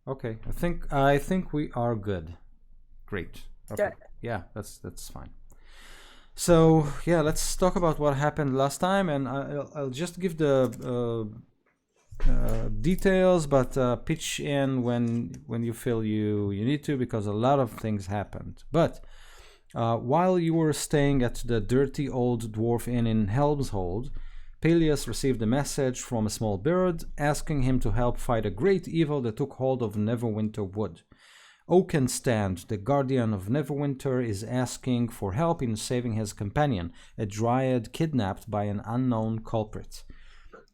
Okay. I think we are good. Great. Okay. Good. Yeah, that's fine. So yeah, let's talk about what happened last time, and I'll just give the details, but pitch in when you feel you need to, because a lot of things happened. But while you were staying at the dirty old dwarf inn in Helmshold, Peleus received a message from a small bird asking him to help fight a great evil that took hold of Neverwinter Wood. Oakenstand, the guardian of Neverwinter, is asking for help in saving his companion, a dryad kidnapped by an unknown culprit.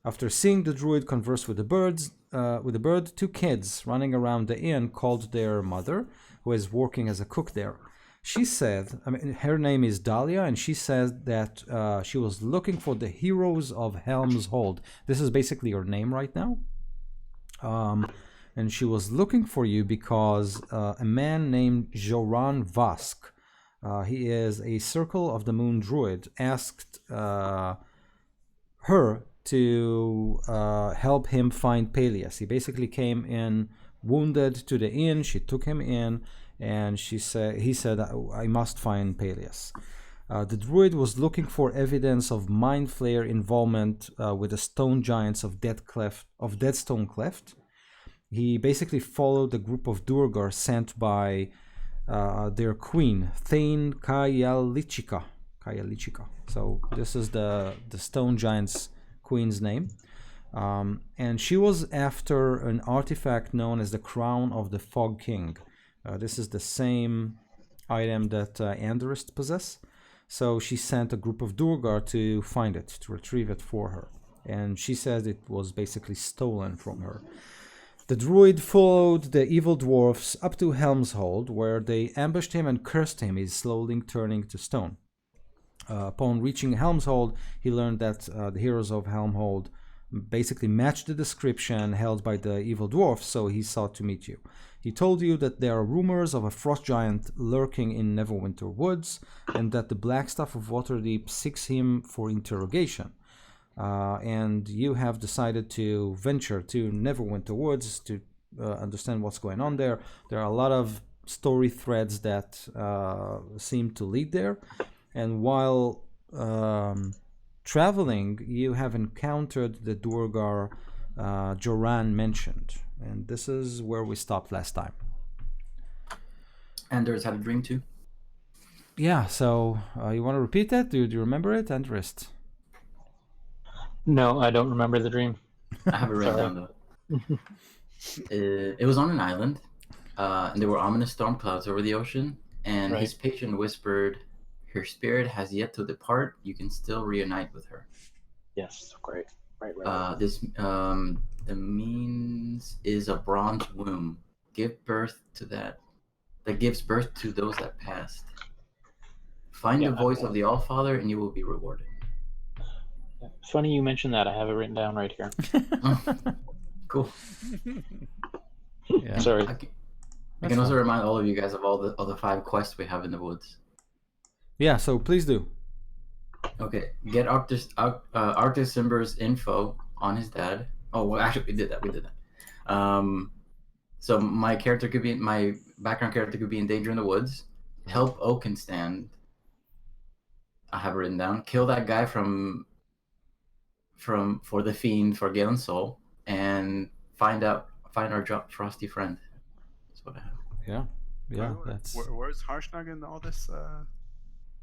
After seeing the druid converse with the bird, two kids running around the inn called their mother, who is working as a cook there. She said, her name is Dahlia, and she said that she was looking for the heroes of Helm's Hold. This is basically her name right now. And she was looking for you because a man named Joran Vask, he is a Circle of the Moon druid, asked her to help him find Peleus. He basically came in wounded to the inn. She took him in, and he said, I must find Peleus. The druid was looking for evidence of Mind Flayer involvement with the stone giants of Deadstone Cleft. He basically followed a group of Durgar sent by their queen, Thane Kayalichika. So this is the stone giant's queen's name. And she was after an artifact known as the Crown of the Fog King. This is the same item that Anderist possess. So she sent a group of Durgar to find it, to retrieve it for her. And she says it was basically stolen from her. The druid followed the evil dwarfs up to Helmshold, where they ambushed him and cursed him. He's slowly turning to stone. Upon reaching Helmshold, he learned that the heroes of Helmhold basically matched the description held by the evil dwarfs, so he sought to meet you. He told you that there are rumors of a frost giant lurking in Neverwinter Woods, and that the Blackstaff of Waterdeep seeks him for interrogation. And you have decided to venture to Neverwinter Woods to understand what's going on there. There are a lot of story threads that seem to lead there. And while traveling, you have encountered the Durgar Joran mentioned. And this is where we stopped last time. Anders had a dream too? Yeah, so you want to repeat that? Do you remember it, Andrist? No, I don't remember the dream. I have it written down though. It was on an island, and there were ominous storm clouds over the ocean, and his patron whispered, "Her spirit has yet to depart. You can still reunite with her." Yes, great. Right. The means is a bronze womb. Give birth to that gives birth to those that passed. Find the voice of the Allfather, and you will be rewarded. Funny you mentioned that. I have it written down right here. Cool. Yeah. Sorry. I can also remind all of you guys of all the 5 quests we have in the woods. Yeah, so please do. Okay, get Arctis Simber's info on his dad. Oh, well, actually, we did that. So my background character could be in danger in the woods. Help Oakenstand. I have it written down. Kill that guy for the fiend for Galen's soul, and find our frosty friend. That's what I have. Yeah. That's. Where's Harshnag in all this?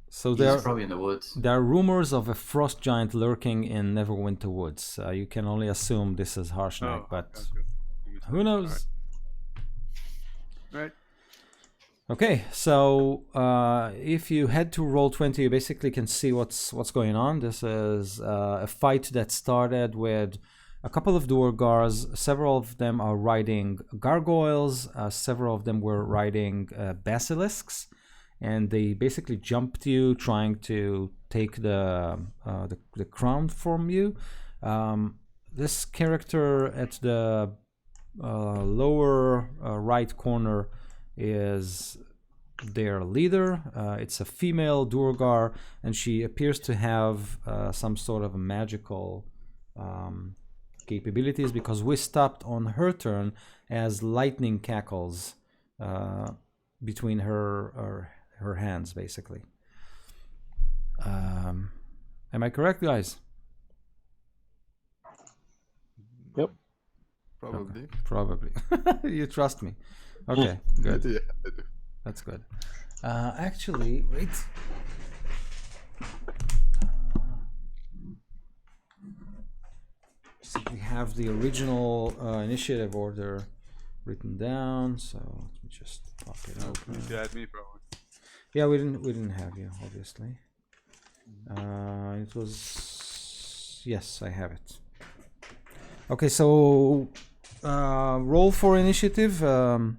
So He's probably in the woods. There are rumors of a frost giant lurking in Neverwinter Woods. You can only assume this is Harshnag, but who knows? Right. Okay, so if you head to Roll20, you basically can see what's going on. This is a fight that started with a couple of Duergars. Several of them are riding gargoyles. Several of them were riding basilisks. And they basically jumped you, trying to take the crown from you. This character at the lower right corner is their leader. It's a female Duergar, and she appears to have some sort of a magical capabilities because we stopped on her turn as lightning cackles between her hands, basically. Am I correct, guys? Yep. Probably. Okay, probably. You trust me. Okay, good. Yeah, I do. That's good. Actually, wait. So we have the original initiative order written down. So let me just pop it open. You had me probably. Yeah, we didn't have you, obviously. It was, yes, I have it. Okay, so roll for initiative, Avi,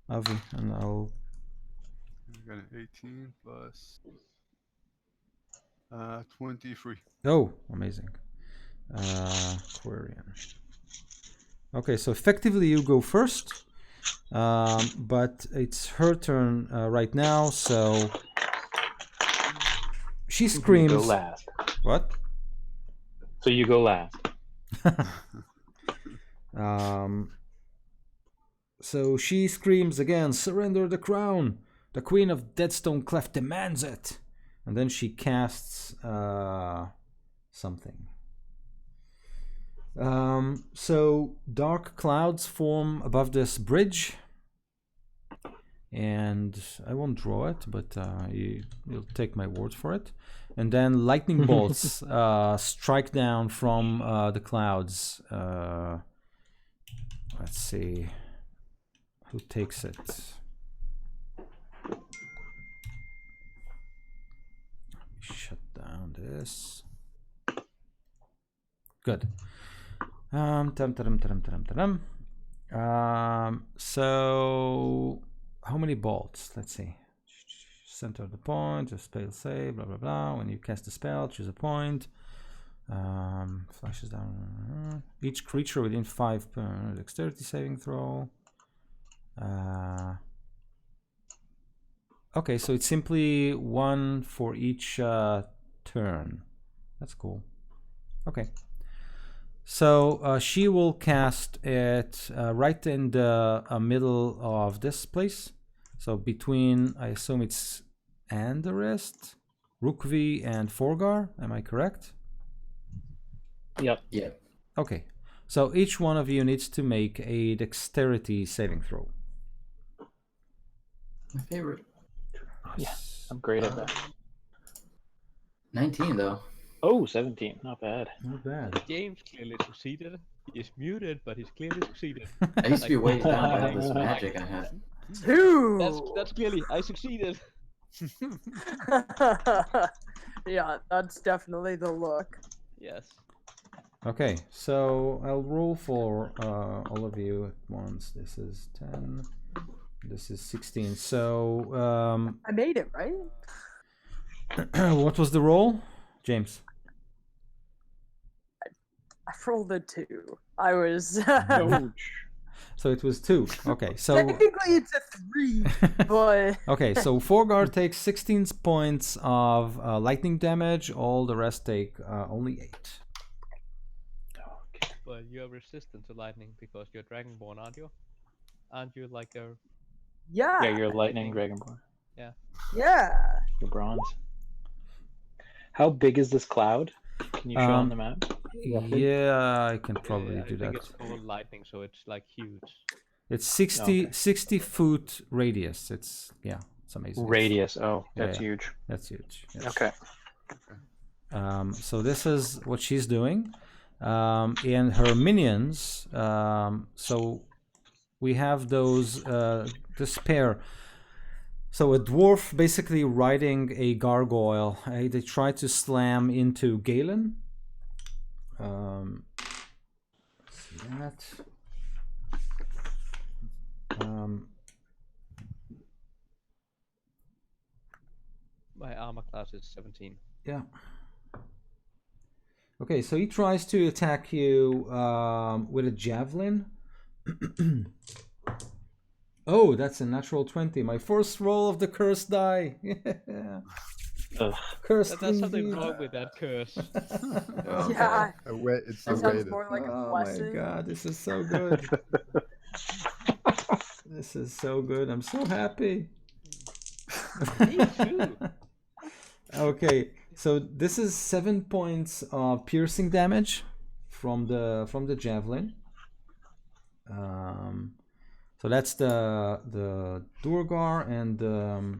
and I'll. I got an 18 plus 23. Oh, amazing. Quarian. Okay, so effectively you go first, but it's her turn right now, so she screams. You go last. What? So you go last. So she screams again, "Surrender the crown! The Queen of Deadstone Cleft demands it!" And then she casts something. So dark clouds form above this bridge. And I won't draw it, but you'll take my word for it. And then lightning bolts strike down from the clouds. Let's see. Who takes it? Shut down this. Good. So how many bolts? Let's see. Center of the point, just spell save, blah blah blah. When you cast a spell, choose a point. Flashes down. Each creature within 5 dexterity saving throw. Okay, so it's simply 1 for each turn. That's cool. Okay. So she will cast it right in the middle of this place. So between, I assume it's Anderest, Rukvi, and Forgar. Am I correct? Yep. Yeah. Okay. So each one of you needs to make a dexterity saving throw. My favorite. Yeah, I'm great at that. 19 though. Oh, 17. Not bad. Not bad. James clearly succeeded. He is muted, but he's clearly succeeded. I used to be weighed down by all this magic I had. That's clearly I succeeded. Yeah, that's definitely the look. Yes. Okay, so I'll roll for all of you at once. This is 10. This is 16. So I made it, right? what was the roll, James? I rolled a 2. I was. So it was 2. Okay, so Technically it's a 3, but. okay, so Forgar takes 16 points of lightning damage. All the rest take only 8. But you're resistant to lightning because you're Dragonborn, aren't you? Aren't you like a... Yeah. Yeah, you're lightning dragonborn. Yeah. Yeah. You're bronze. How big is this cloud? Can you show on the map? Yeah, I can probably do I think that. it's full of lightning, so it's like huge. It's 60 Okay. 60 foot radius. It's amazing. Radius. Oh, Yeah, that's yeah. huge. That's huge. Yes. Okay. So this is what she's doing. And her minions. So we have those this pair. So a dwarf basically riding a gargoyle. They try to slam into Galen. Let's see that. My armor class is 17. Yeah. Okay, so he tries to attack you with a javelin. Oh, that's a natural 20. My first roll of the cursed die. Yeah. Ugh. Cursed There's something indeed. wrong with that curse. Oh, Yeah, It's that a sounds way more like a Oh my blessing. god, this is so good. This is so good. I'm so happy. Me too. Okay, so this is 7 points of piercing damage from the javelin. So that's the Durgar, and the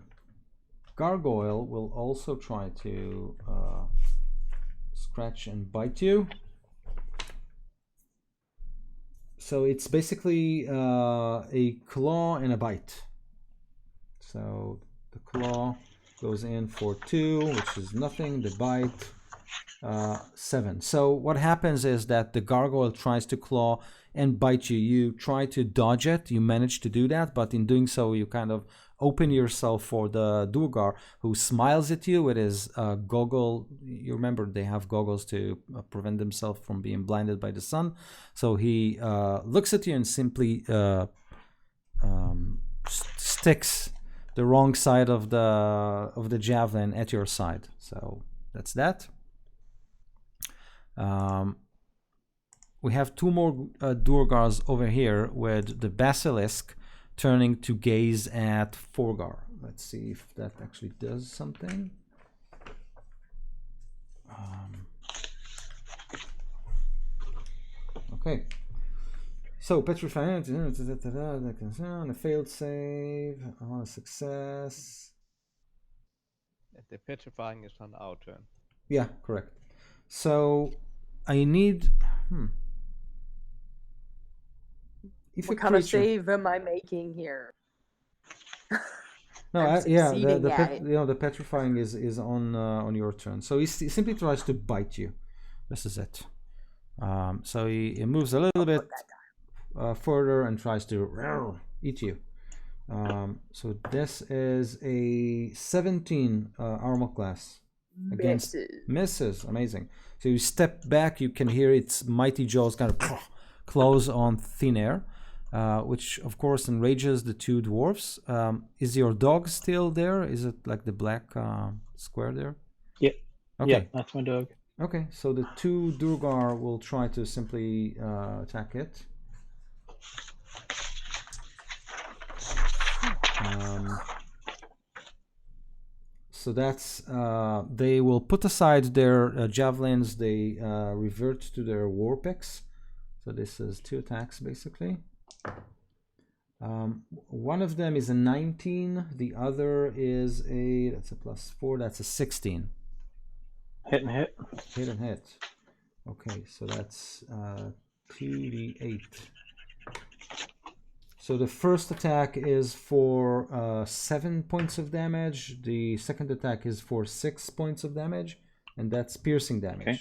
gargoyle will also try to scratch and bite you. So it's basically a claw and a bite. So the claw goes in for 2, which is nothing. The bite, 7. So what happens is that the gargoyle tries to claw and bite you. You try to dodge it. You manage to do that, but in doing so, you kind of open yourself for the Durgar, who smiles at you with his goggle. You remember they have goggles to prevent themselves from being blinded by the sun. So he looks at you and simply sticks the wrong side of the javelin at your side. So that's that. We have 2 more Durgars over here with the basilisk turning to gaze at Forgar. Let's see if that actually does something. Okay. So petrifying, a failed save, a success. The petrifying is on our turn. Yeah, correct. So I need. If What a kind of creature, save am I making here? no, I'm yeah, succeeding at it. the petrifying is on your turn. So he simply tries to bite you. This is it. So he moves a little bit further and tries to eat you. So this is a 17 armor class against misses. Amazing. So you step back, you can hear its mighty jaws kind of close on thin air, which of course enrages the 2 dwarfs. Is your dog still there? Is it like the black square there? Yeah. Okay. Yeah, that's my dog. Okay, so the 2 Durgar will try to simply attack it. So that's they will put aside their javelins. They revert to their war picks. So this is 2 attacks basically. One of them is a 19. The other is that's a +4. That's a 16. Hit and hit. Hit and hit. Okay, so that's 2d8. So the first attack is for 7 points of damage. The second attack is for 6 points of damage, and that's piercing damage. Okay.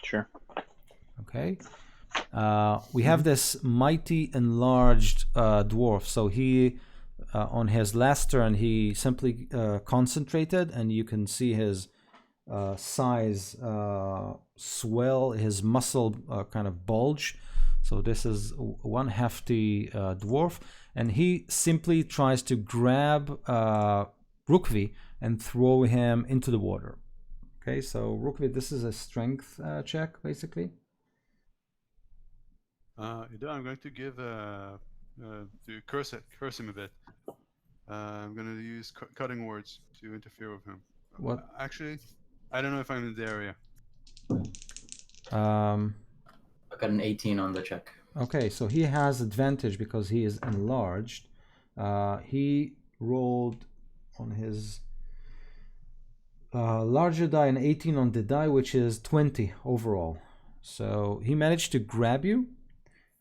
Sure. Okay. We have this mighty enlarged dwarf. So he, on his last turn, he simply concentrated, and you can see his size swell, his muscle kind of bulge. So this is one hefty dwarf, and he simply tries to grab Rukvi and throw him into the water. Okay, so Rukvi, this is a strength check, basically. I'm going to give to curse him a bit. I'm going to use cutting words to interfere with him. What? Actually, I don't know if I'm in the area. I got an 18 on the check. Okay, so he has advantage because he is enlarged. He rolled on his larger die an 18 on the die, which is 20 overall. So he managed to grab you,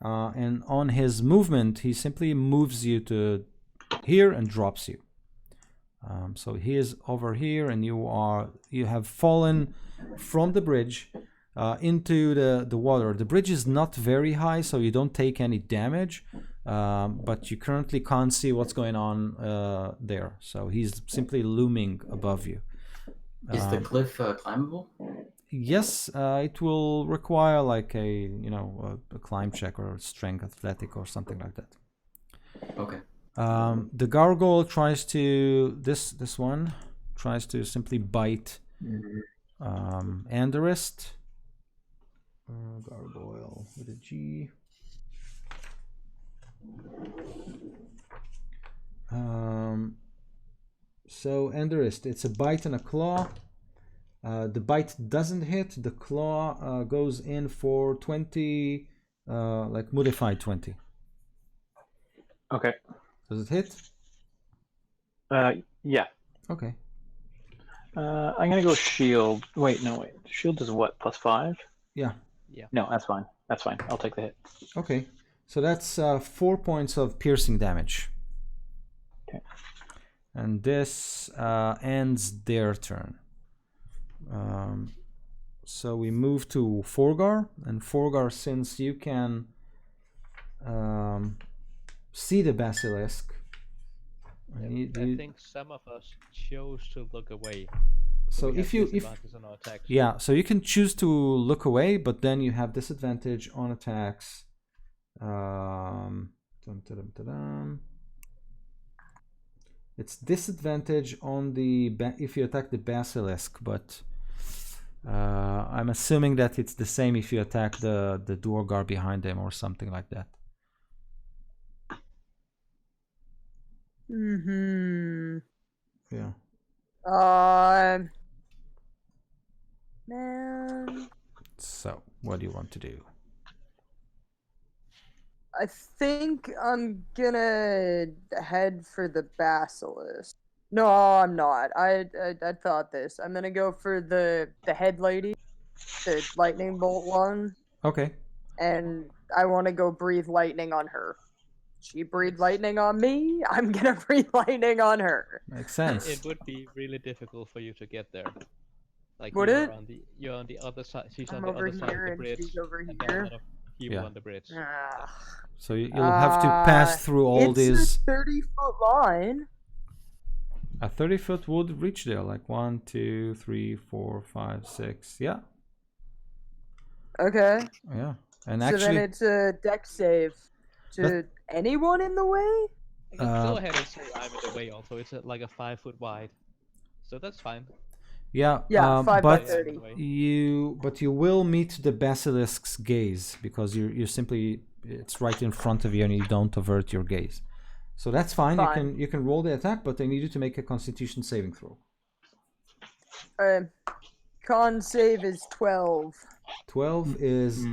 and on his movement, he simply moves you to here and drops you. So he is over here, and you have fallen from the bridge into the water. The bridge is not very high, so you don't take any damage, but you currently can't see what's going on there. So he's simply looming above you. Is the cliff climbable? Yes, it will require like a climb check or strength athletic or something like that. Okay. The gargoyle tries to this one tries to simply bite Anderist. Gargoyle with a G. So Anderist, it's a bite and a claw. The bite doesn't hit. The claw goes in for 20, like modified 20. Okay. Does it hit? Yeah. Okay. I'm gonna go shield. Wait. Shield is what? +5? Yeah. No, that's fine. That's fine. I'll take the hit. Okay. So that's 4 points of piercing damage. Okay. And this ends their turn. So we move to Forgar, and Forgar, since you can see the basilisk, I think some of us chose to look away. So we if have you disadvantage on our attacks. yeah, so you can choose to look away, but then you have disadvantage on attacks. It's disadvantage on the if you attack the basilisk, but I'm assuming that it's the same if you attack the Duergar behind them or something like that. Yeah. Man, So what do you want to do? I think I'm gonna head for the basilisk. No, I'm not. I thought this. I'm gonna go for the head lady, the lightning bolt one, Okay. and I want to go breathe lightning on her. She breathed lightning on me. I'm gonna breathe lightning on her. Makes sense. It would be really difficult for you to get there. Like Would it? You're on the other side. She's I'm on the over other side of here the and bridge, she's over and there are a here. lot of people Yeah. on the bridge. Ah. So you'll have to pass through all it's these. a 30-foot line. A 30-foot would reach there, like 1, 2, 3, 4, 5, 6. Yeah, Okay. yeah. And So actually, then it's a deck save. To anyone in the way? Go ahead and say I'm in the way. Also, it's like a 5-foot wide, so that's fine. yeah, Yeah, 5 by but 30. you will meet the basilisk's gaze because you simply it's right in front of you and you don't avert your gaze. So that's fine. Fine. You can roll the attack, but I need you to make a Constitution saving throw. Con save is 12. 12 is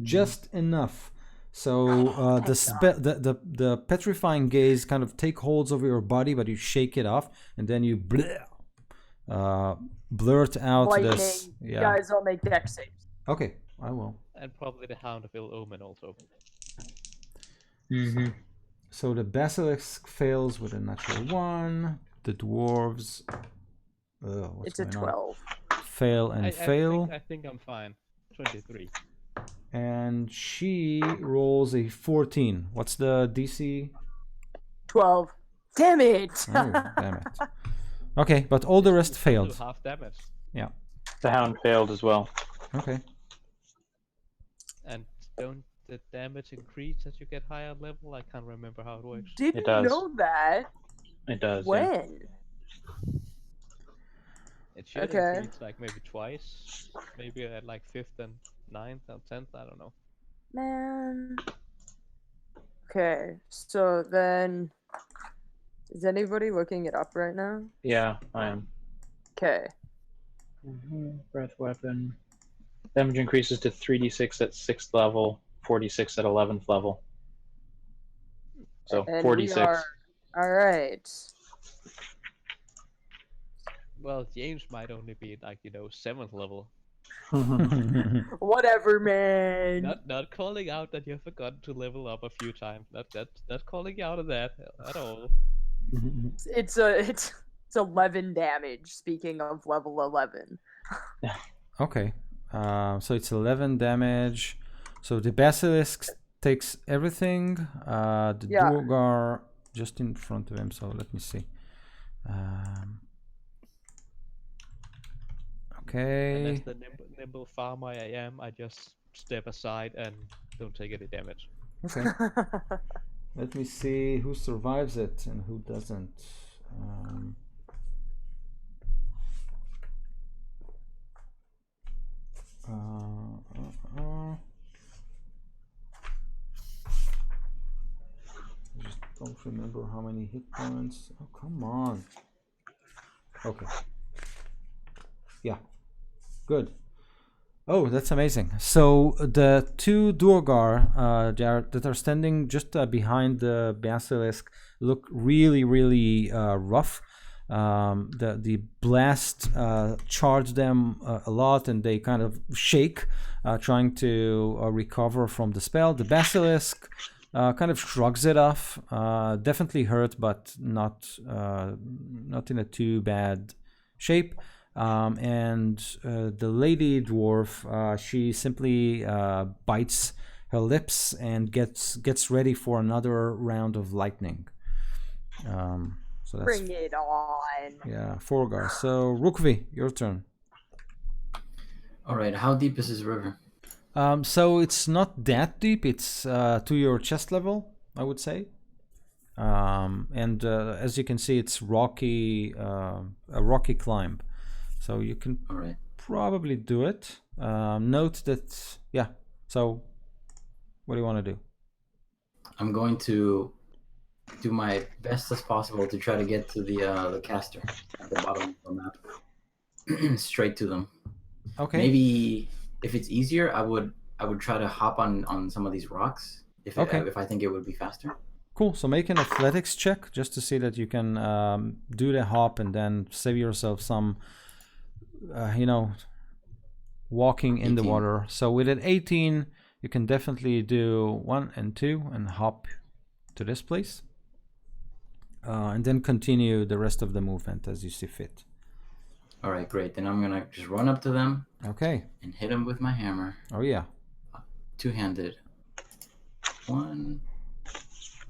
just enough. So the petrifying gaze kind of take holds over your body, but you shake it off, and then you blurt out Lightning. this. You Yeah. guys all make deck saves. Okay, I will. And probably the Hound of Ill Omen also. So the basilisk fails with a natural 1. The dwarves. What's It's a going on? 12. Fail and fail. I think I'm fine. 23. And she rolls a 14. What's the DC? 12. Damn it! Oh, damn it. Okay, but all the rest Do failed. half damage. Yeah. The hound failed as well. Okay. And don't the damage increase as you get higher level? I can't remember how it works. Didn't It does. know that. It does. Yeah. When? It should Okay. increase like maybe twice. Maybe at like 5th and 9th and 10th, I don't know. Man. Okay, so then... Is anybody looking it up right now? Yeah, I am. Okay. Breath weapon. Damage increases to 3d6 at 6th level, 4d6 at 11th level. So And 4d6. we are... Alright. Well, James might only be like 7th level. Whatever, man. Not calling out that you've forgotten to level up a few times. Not calling you out of that at all. It's 11 damage, speaking of level 11. Okay. So it's 11 damage. So the basilisk takes everything. The Yeah. Duergar just in front of him. So let me see. Okay. And as the nimble farmer I am, I just step aside and don't take any damage. Okay. Let me see who survives it and who doesn't. I just don't remember how many hit points. Oh, come on. Okay. Yeah. Good. Oh, that's amazing. So the two Duergar that are standing just behind the basilisk look really, really rough. The blast charged them a lot, and they kind of shake, trying to recover from the spell. The basilisk kind of shrugs it off. Definitely hurt, but not in a too bad shape. And the lady dwarf, she simply bites her lips and gets ready for another round of lightning. So that's, Bring it on. yeah, Forgar. So Rukvi, your turn. All right. How deep is this river? So it's not that deep. It's to your chest level, I would say. And as you can see, it's rocky, a rocky climb. So you can All right. probably do it. Note that, yeah. So what do you want to do? I'm going to do my best as possible to try to get to the caster at the bottom of the map, straight to them. Okay. Maybe if it's easier, I would try to hop on some of these rocks if I think it would be faster. Cool. So make an athletics check just to see that you can do the hop and then save yourself some, walking in the 18. water. So with an 18, you can definitely do 1 and 2 and hop to this place. And then continue the rest of the movement as you see fit. All right, great. Then I'm gonna just run up to them Okay. and hit them with my hammer, Oh, yeah. two-handed. 1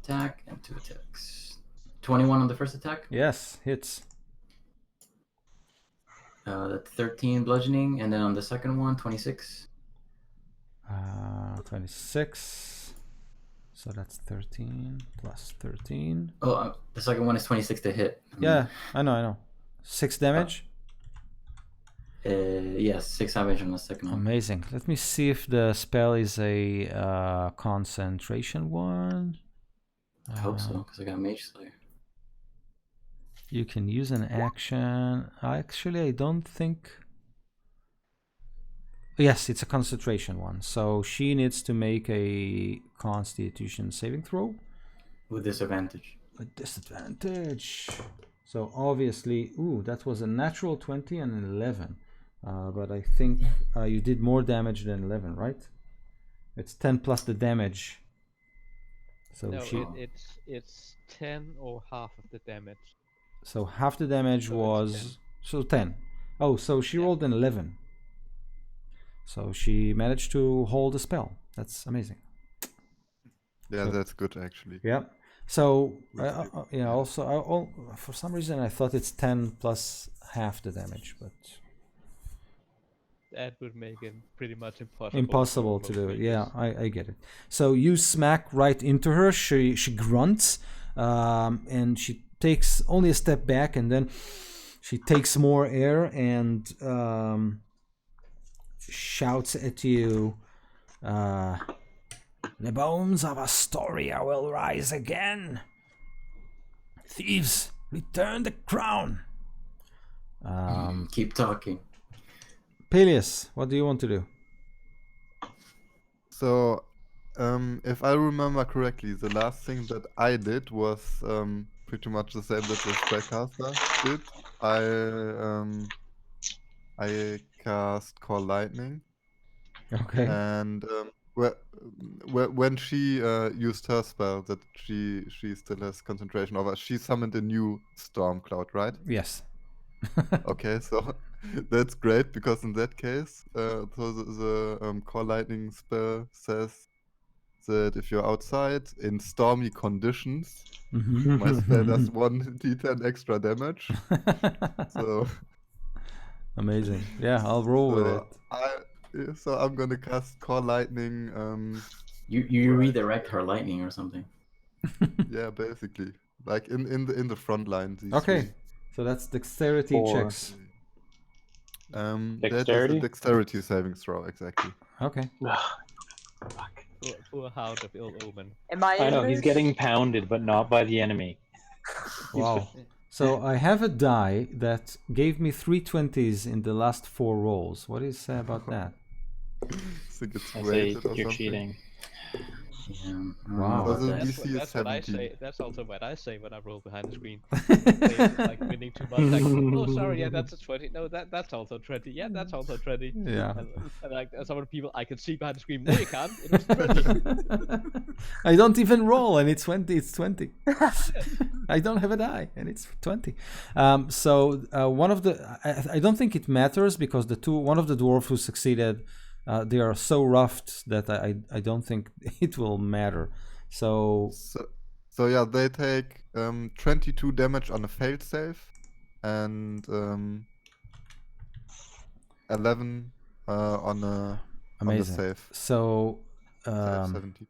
attack and 2 attacks. 21 on the first attack. Yes, hits. That's 13 bludgeoning, and then on the second one, 26. 26. So that's 13 plus 13. Oh, the second one is 26 to hit. Yeah, I know. 6 damage. Yes, 6 damage on the second one. Amazing. Let me see if the spell is a concentration one. I hope so, because I got Mage Slayer. You can use an action. Actually, I don't think. Yes, it's a concentration one. So she needs to make a Constitution saving throw. With disadvantage. With disadvantage. So obviously, that was a natural 20 and an 11. But I think you did more damage than 11, right? It's 10 plus the damage. So No, she. it's 10 or half of the damage. So half the damage So was 10. Oh, so she rolled an 11. So she managed to hold a spell. That's amazing. Yeah, So- that's good actually. Yeah. So also for some reason I thought it's 10 plus half the damage, but That would make it pretty much impossible. impossible for to most do it. Yeah, creatures. I get it. So you smack right into her. She grunts, and she takes only a step back, and then she takes more air and shouts at you. The bones of Astoria will rise again. Thieves, return the crown. Keep talking. Peleus, what do you want to do? So, if I remember correctly, the last thing that I did was pretty much the same that the spellcaster did. I cast Call Lightning, Okay. and when she used her spell, that she still has concentration over, she summoned a new storm cloud, right? Yes. Okay, so that's great because in that case, so the Call Lightning spell says that if you're outside in stormy conditions, my spell does 1d10 extra damage. So, Amazing. Yeah, I'll roll with it. So I'm gonna cast Call Lightning. You redirect her lightning or something. Yeah, basically, like in the front line. These Okay. three. So that's dexterity Four. checks. That is a Dexterity? dexterity saving throw, exactly. Okay. Fuck. Poor hound of ill omen. Am I I in know, he's this? getting pounded, but not by the enemy. Wow. So I have a die that gave me 3 20s in the last 4 rolls. What do you say about that? I think it's I say weighted or you're something. cheating. Yeah, I don't Wow. know about So the that. DC is That's what I 17. say. That's also what I say when I roll behind the screen. It's like winning too much. Like, oh, sorry, yeah, that's a 20. No, that's also 20. Yeah, that's also 20. Yeah. And like some of the people I can see behind the screen. No, you can't. It was 20. I don't even roll, and it's 20. It's 20. I don't have a die, and it's 20. So one of the I don't think it matters because one of the dwarf who succeeded, they are so roughed that I don't think it will matter. So So yeah, they take 22 damage on a failed save, and 11 on the amazing. save. So Save 17.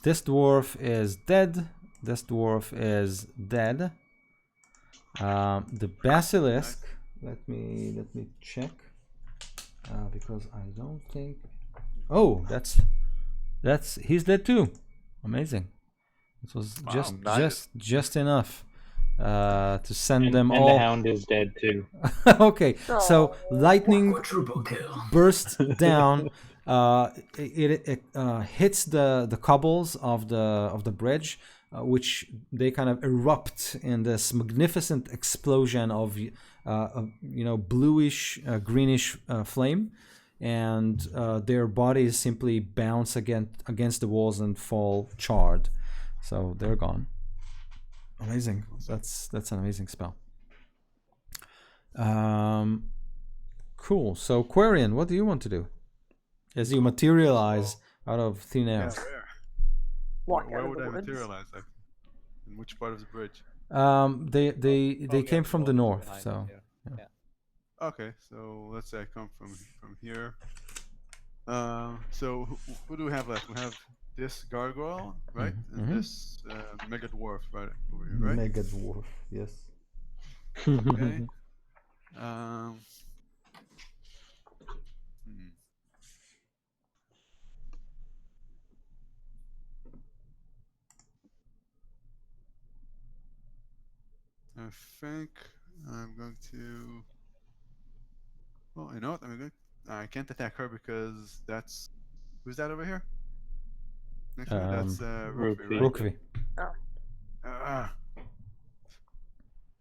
this dwarf is dead. This dwarf is dead. The basilisk. Let me check because I don't think. Oh, he's dead too. Amazing. It was just enough to send them and all. the hound is dead too. Okay, so lightning Quadruple kill. bursts down. It hits the cobbles of the bridge, which they kind of erupt in this magnificent explosion of bluish greenish flame, and their bodies simply bounce against the walls and fall charred. So they're gone. Amazing. That's an amazing spell. Cool. So Quarian, what do you want to do as you materialize out of thin air? Yeah, where? Walk out Where of would the I woods. materialize? Like, in which part of the bridge? They came from the north. Behind So there. Okay, so let's say I come from here. So who do we have left? We have this gargoyle, right? Mhm, And mhm. this mega dwarf right over here, right? mega dwarf. Yes. Okay. Hmm. I think I'm going to. Well, you know what? I can't attack her because that's. Who's that over here? Next to me? That's Rokvi, right? Rokvi. Ah.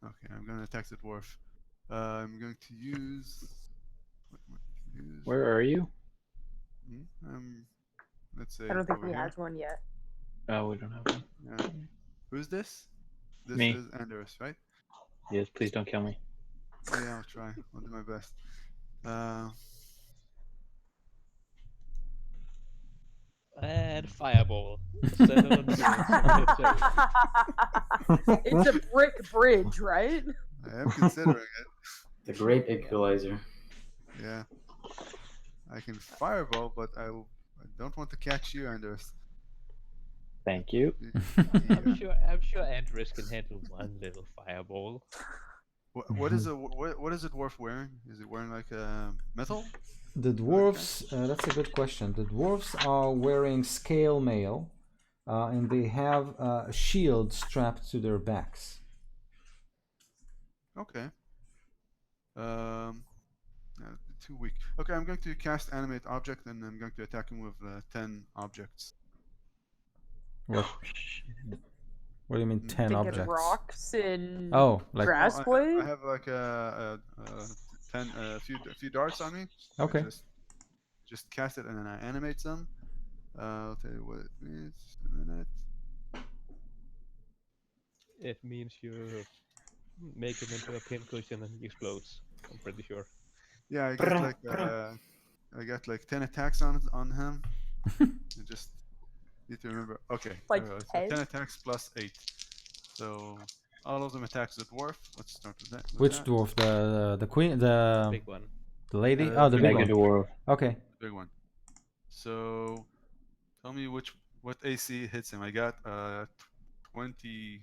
Okay, I'm gonna attack the dwarf. I'm going to use. What am I going to use? Where are you? Let's say. I don't think over we here. have one yet. Oh, we don't have one. Who's this? This Me. is Anders, right? Yes, please don't kill me. Yeah, I'll try. I'll do my best. And fireball. Send it on the It's a brick bridge, right? I am considering it. The great equalizer. Yeah. I can fireball, but I don't want to catch you, Anders. Thank you. I'm sure Andres can handle one little fireball. What is the dwarf wearing? Is it wearing like a metal? The dwarves. That's a good question. The dwarves are wearing scale mail, and they have a shield strapped to their backs. Okay. Too weak. Okay, I'm going to cast animate object, and I'm going to attack him with 10 objects. What? What do you mean 10 Thinking objects? rocks and Oh, like grass Well, blade. I have like a few darts on me. Okay. I just cast it and then I animate them. I'll tell you what it means. Just a minute. It means you make him into a pincushion and he explodes. I'm pretty sure. Yeah, I got like 10 attacks on him. You just need to remember. Okay. Like there we go. So 10? 10 attacks plus 8. So all of them attacks the dwarf. Let's start with that. which dwarf? The queen, the Big one. lady? Uh, Oh, the big Mega one. dwarf. Okay. Big one. So tell me what AC hits him. I got 20.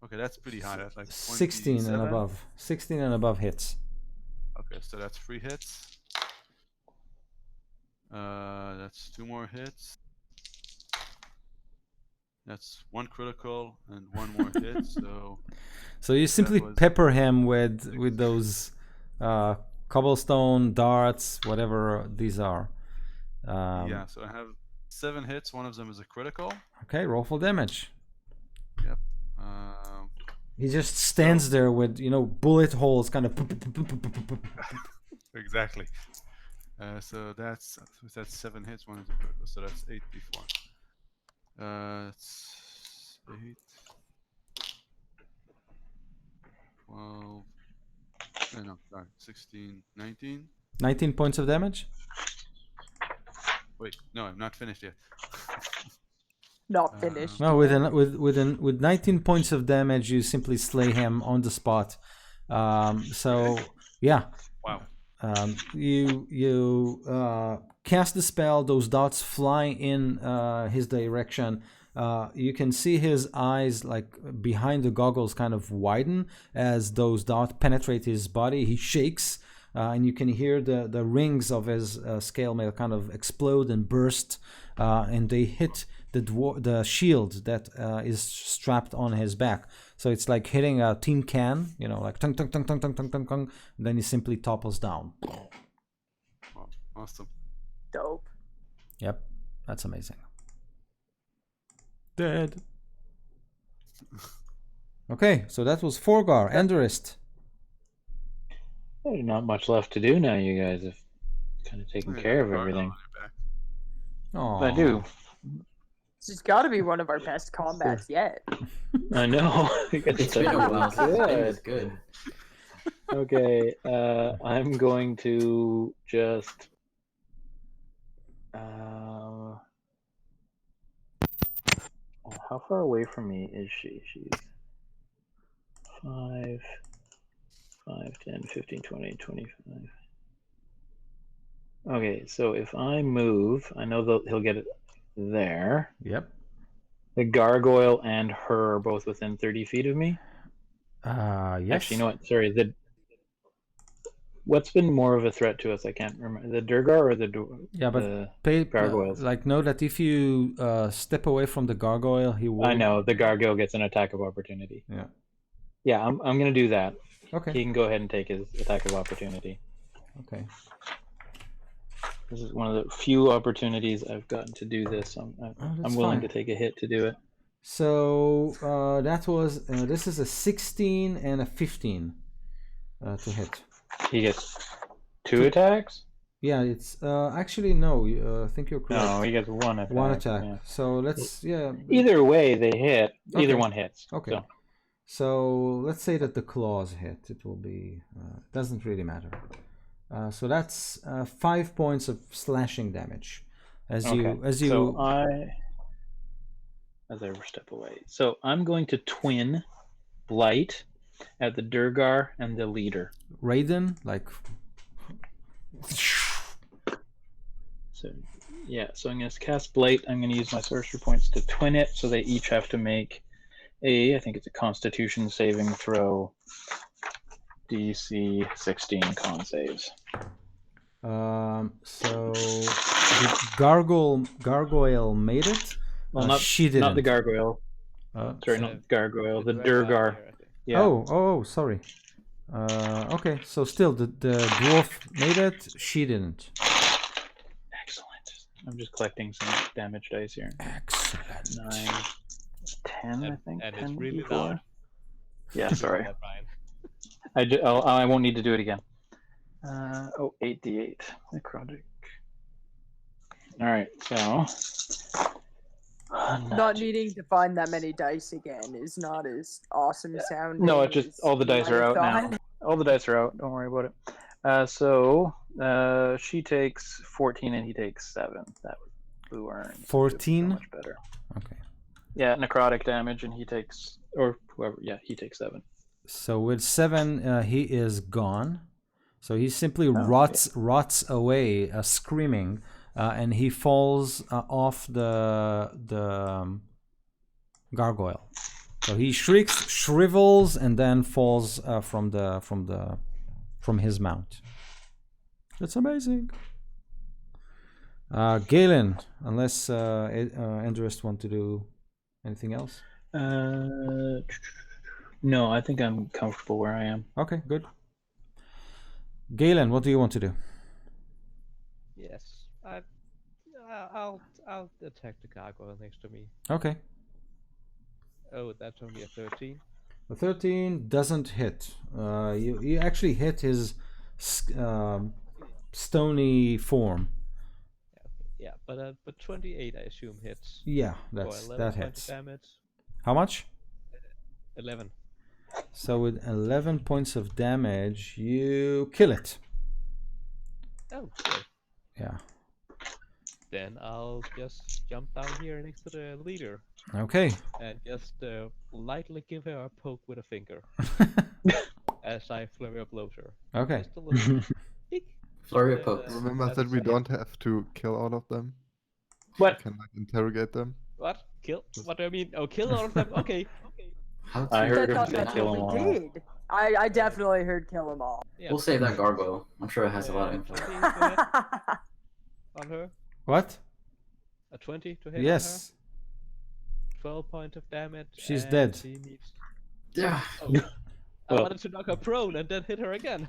Okay, that's pretty high. That's like 16 and 27. above. 16 and above hits. Okay, so that's 3 hits. That's 2 more hits. That's 1 critical and 1 more hit. So you simply was pepper him with those cobblestone darts, whatever these are. yeah. So I have 7 hits. One of them is a critical. Okay, roll for damage. Yep. He just stands there with, you know, bullet holes kind of. Exactly. So that's 7 hits. One is a critical. So that's 8d4. It's 8, 12. No, sorry, 16, 19. 19 points of damage. Wait, no, I'm not finished yet. Not finished. No, with 19 points of damage, you simply slay him on the spot. So yeah. Wow. You cast the spell. Those dots fly in his direction. You can see his eyes, like behind the goggles, kind of widen as those dots penetrate his body. He shakes, and you can hear the rings of his scale mail kind of explode and burst, and they hit the shield that is strapped on his back. So it's like hitting a tin can, you know, like tung tung tung tung tung tung tung tung, and then he simply topples down. Wow, awesome. Dope. Yep, that's amazing. Dead. Okay, so that was Forgar. Enderist. There's not much left to do now. You guys have kind of taken care of everything. Oh, I do. This has got to be one of our best combats yet. I know. It's been a while since it's been this good. Okay, I'm going to just. How far away from me is she? She's 5, 10, 15, 20, 25. Okay, so if I move, I know that he'll get it there. Yep. The gargoyle and her are both within 30 feet of me. Yes. Actually, you know what? Sorry. What's been more of a threat to us? I can't remember. The Durgar or the gargoyles? Like, know that if you step away from the gargoyle, he will. I know the gargoyle gets an attack of opportunity. Yeah. Yeah, I'm gonna do that. Okay. He can go ahead and take his attack of opportunity. Okay. This is one of the few opportunities I've gotten to do this. I'm willing to take a hit to do it. So that was this is a 16 and a 15 to hit. He gets 2 attacks? Yeah, it's actually no. I think you're correct. No, he gets 1 attack. 1 attack. Yeah. So let's Either way, they hit. Okay. Either one hits. Okay. So let's say that the claws hit. It will be doesn't really matter. So that's 5 points of slashing damage, as you. So as I step away. So I'm going to twin blight at the Durgar and the leader. Raiden, like. So yeah, so I'm going to cast blight. I'm going to use my sorcery points to twin it, so they each have to make I think it's a Constitution saving throw. DC 16 con saves. So the gargoyle made it. Well, she didn't. Not the gargoyle. Sorry, not the gargoyle. The Durgar. Yeah. Oh, sorry. Okay, so still the dwarf made it. She didn't. Excellent. I'm just collecting some damage dice here. Excellent. 9, 10, I think. And 10 it's really D4. loud. Yeah, sorry. Brian. I won't need to do it again. 8d8 necrotic. All right, so Not needing to find that many dice again is not as awesome sounding. No, it just all the dice are out now. All the dice are out. Don't worry about it. So she takes 14 and he takes 7. That was blue earns. 14. Much better. Okay. Yeah, necrotic damage, and he takes, or whoever. Yeah, he takes 7. So with 7, he is gone. So he simply rots away, screaming, and he falls off the gargoyle. So he shrieks, shrivels, and then falls from the from his mount. That's amazing. Galen, unless Andrest want to do anything else. No, I think I'm comfortable where I am. Okay, good. Galen, what do you want to do? Yes, I'll attack the gargoyle next to me. Okay. Oh, that's only a 13. The 13 doesn't hit. You actually hit his stony form. Yeah, but 28 I assume hits. Yeah, For that 11 points of hits. damage. How much? 11. So with 11 points of damage, you kill it. Oh, good. Yeah. Then I'll just jump down here next to the leader Okay. and just lightly give her a poke with a finger as I flurry of blows her. Okay. Just a little peek. Flurry of And, pokes. Remember that's that we it. don't have to kill all of them. What? We can like interrogate them. What? Kill? What do I mean? Oh, kill all of them? Okay. How I to- heard I him thought say that's kill what them we all. did. I definitely heard kill them all. Yeah. We'll save that gargoyle. I'm sure it has a lot of info. 20 to hit on her. What? A 20 to hit Yes. on her. 12 points of damage. She's and dead. She needs... Yeah. Oh. I Oh. wanted to knock her prone and then hit her again.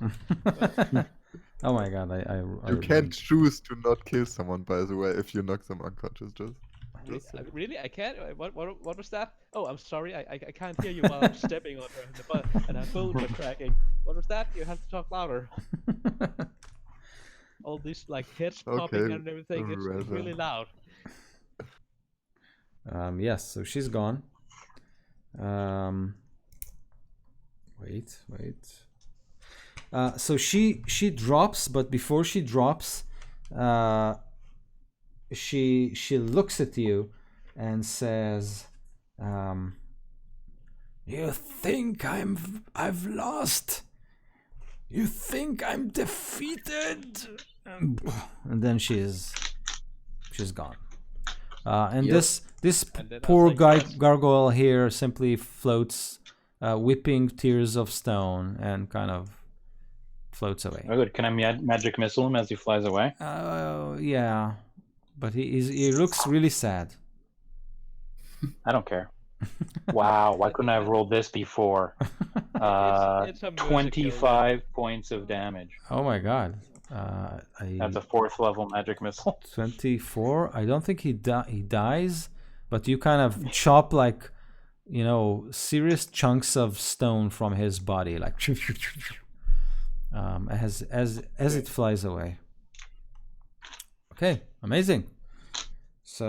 Oh my god, I You can't choose to not kill someone, by the way, if you knock them unconscious. Just Really? I can't? What was that? Oh, I'm sorry. I can't hear you while I'm stepping on her in the butt and her bones are cracking. What was that? You have to talk louder. All these like heads popping Okay, and everything. It's rather. really loud. Yes, so she's gone. Wait. So she drops, but before she drops, she looks at you and says, "You think I've lost? You think I'm defeated?" And then she's gone. And Yep. this And then I'll poor say guy yes. gargoyle here simply floats, whipping tears of stone, and kind of floats away. Oh, good. Can I magic missile him as he flies away? Yeah, but he looks really sad. I don't care. Wow, why couldn't I have rolled this before? It's a mercy kill, 25 points of damage. Oh my god. That's a 4th level magic missile. 24. I don't think he dies, but you kind of chop like, serious chunks of stone from his body, like as it flies away. Okay, amazing. So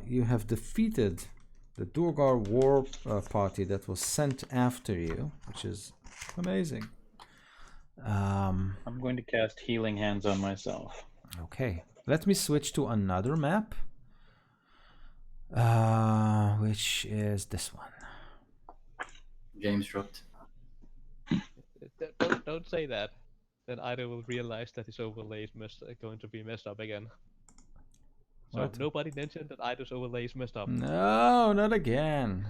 you have defeated the Durgar war party that was sent after you, which is amazing. I'm going to cast Healing Hands on myself. Okay, let me switch to another map, which is this one. James dropped. Don't say that. Then Ida will realize that his overlay is going to be messed up again. So What? nobody mentioned that Ida's overlay is messed up. No, not again.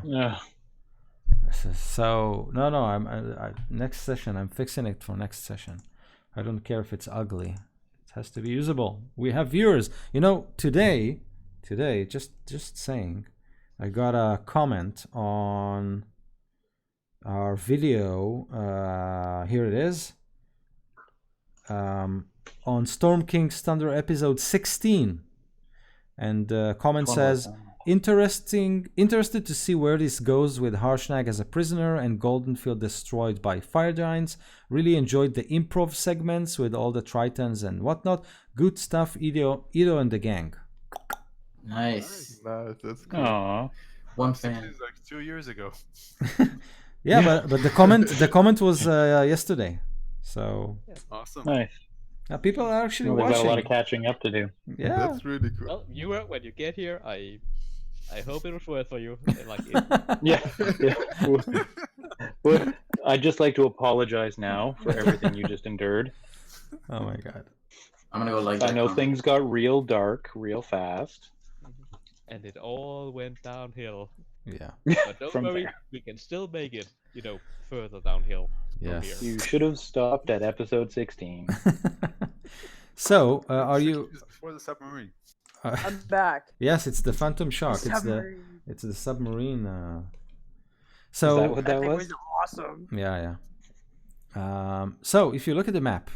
Yeah. So no, I next session I'm fixing it for next session. I don't care if it's ugly. It has to be usable. We have viewers. Today, just saying, I got a comment on our video. Here it is. On Storm King's Thunder episode 16, and comment says, interested to see where this goes with Harshnag as a prisoner and Goldenfield destroyed by fire giants. Really enjoyed the improv segments with all the tritons and whatnot. Good stuff, Ido and the gang. Nice. nice. That's cool. Aww. One This fan. is like 2 years ago. Yeah, but the comment was yesterday, so Awesome. Nice. people are actually Well, they've got a lot of watching. catching up to do. Yeah. That's really cool. Well, viewer, when you get here, I hope it was worth for you. Like Yeah. Well, I'd just like to apologize now for everything you just endured. Oh my god. I'm gonna go like I that know comment. things got real dark real fast. and it all went downhill. Yeah. But don't From worry, there. we can still make it, further downhill from Yes. here. You should have stopped at episode 16. So, are you? Just before the submarine? I'm back. Yes, it's the Phantom Shark. Submarine. It's the submarine. Is So that what That that thing was? was awesome. yeah. So if you look at the map,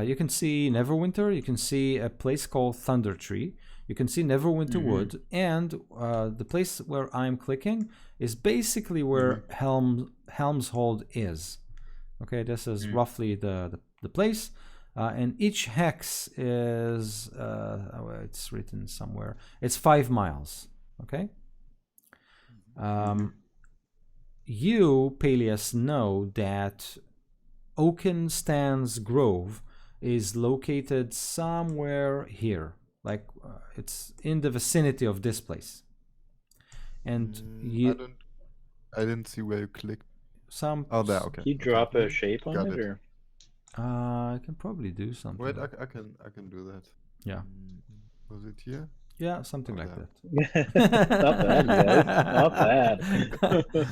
you can see Neverwinter. You can see a place called Thunder Tree. You can see Neverwinter Wood, and the place where I'm clicking is basically where Helm's Hold is. Okay, this is roughly the place, and each hex is it's written somewhere. It's 5 miles. Okay. You, Peleus, know that Oakenstan's Grove is located somewhere here. Like it's in the vicinity of this place. And I didn't see where you clicked. some Oh, there. Okay. Can you drop a shape on Got it, it. or I can probably do something. Wait, I can do that. Yeah. Was it here? Yeah, something like Okay. that. not bad, guys. Not bad.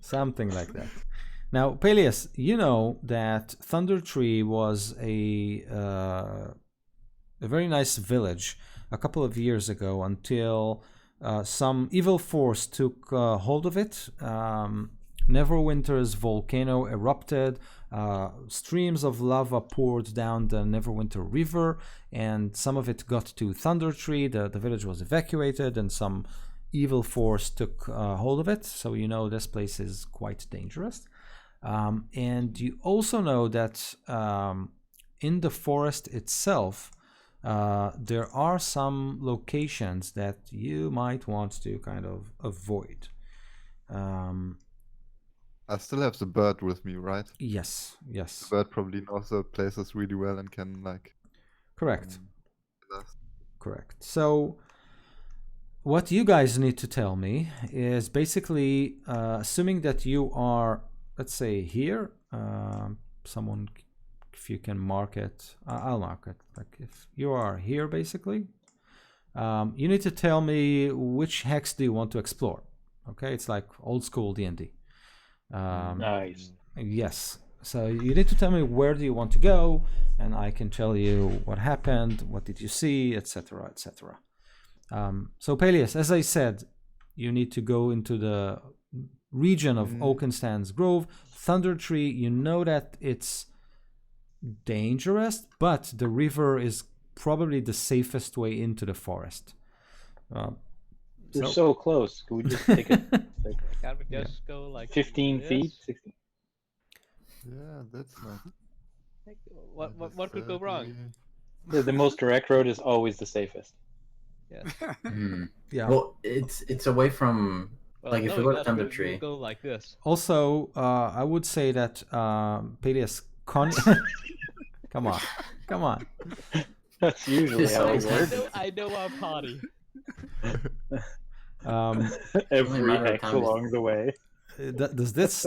Something like that. Now, Peleus, you know that Thunder Tree was a very nice village a couple of years ago until some evil force took hold of it. Neverwinter's volcano erupted. Streams of lava poured down the Neverwinter River, and some of it got to Thunder Tree. The village was evacuated, and some evil force took hold of it. So you know this place is quite dangerous. And you also know that in the forest itself, there are some locations that you might want to kind of avoid. I still have the bird with me, right? Yes. The bird probably knows the places really well and can Correct. tell us. Correct. So what you guys need to tell me is basically, assuming that you are, let's say, here, someone, if you can mark it, I'll mark it. Like if you are here, basically, you need to tell me which hex do you want to explore. Okay, it's like old school D&D. Nice. Yes. So you need to tell me where do you want to go, and I can tell you what happened, what did you see, etc., etc. So Peleus, as I said, you need to go into the region of Oakenstan's Grove. Thunder Tree, you know that it's dangerous, but the river is probably the safest way into the forest. We're so close. Can we just take it Can't we just go like 15 this? feet? 16? Yeah, that's not. What could go wrong? The most direct road is always the safest. Yes. Yeah. Well, it's away from like if no, we go to guys, Thunder we'll Tree. go like this. Also, I would say that Peleus, come on. That's usually It's how always it works. I know our party. Every matter of hex time is- along the way. Does this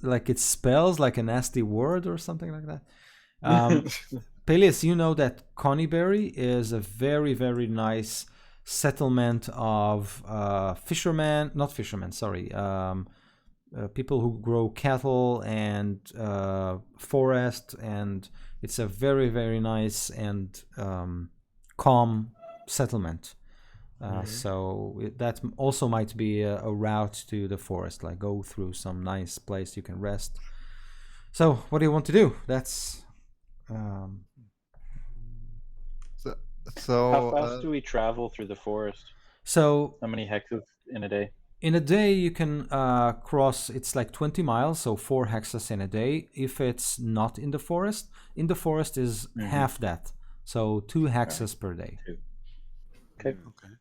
like it spells like a nasty word or something like that? Peleus, you know that Conyberry is a very, very nice settlement of people who grow cattle and forest, and it's a very, very nice and calm settlement. So that also might be a route to the forest, like go through some nice place you can rest. So what do you want to do? That's So How fast do we travel through the forest? so How many hexes in a day? in a day you can cross, it's like 20 miles, so 4 hexes in a day. If it's not in the forest is half that, so 2 hexes per day. Okay. Okay.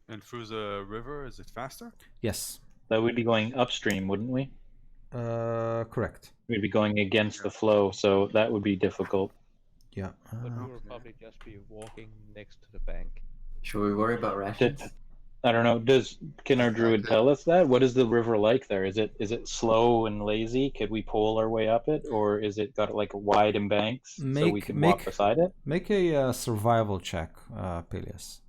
And through the river, is it faster? Yes. That would be going upstream, wouldn't we? Correct. We'd be going against the flow, so that would be difficult. Yeah. But we will probably just be walking next to the bank. Should we worry about rations? I don't know. Can our druid tell us that? What is the river like there? Is it slow and lazy? Could we pole our way up it, or is it got like wide embanks so we can walk beside it? Make a survival check, Peleus.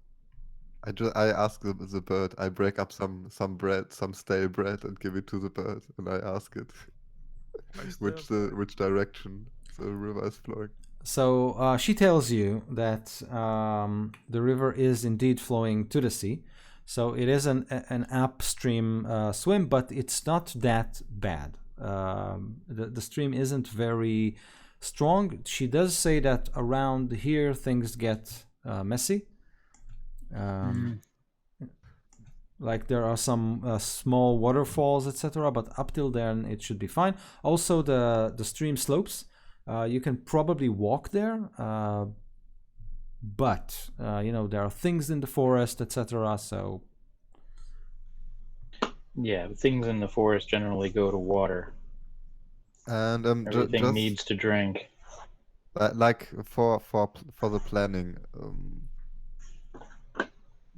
I ask the bird. I break up some bread, some stale bread, and give it to the bird, and I ask it I still which direction the river is flowing. So she tells you that the river is indeed flowing to the sea. So it is an upstream swim, but it's not that bad. The stream isn't very strong. She does say that around here things get messy. Like there are some small waterfalls, etc. But up till then, it should be fine. Also, the stream slopes. You can probably walk there, but there are things in the forest, etc. So Yeah, things in the forest generally go to water. And Everything just needs to drink. like for the planning.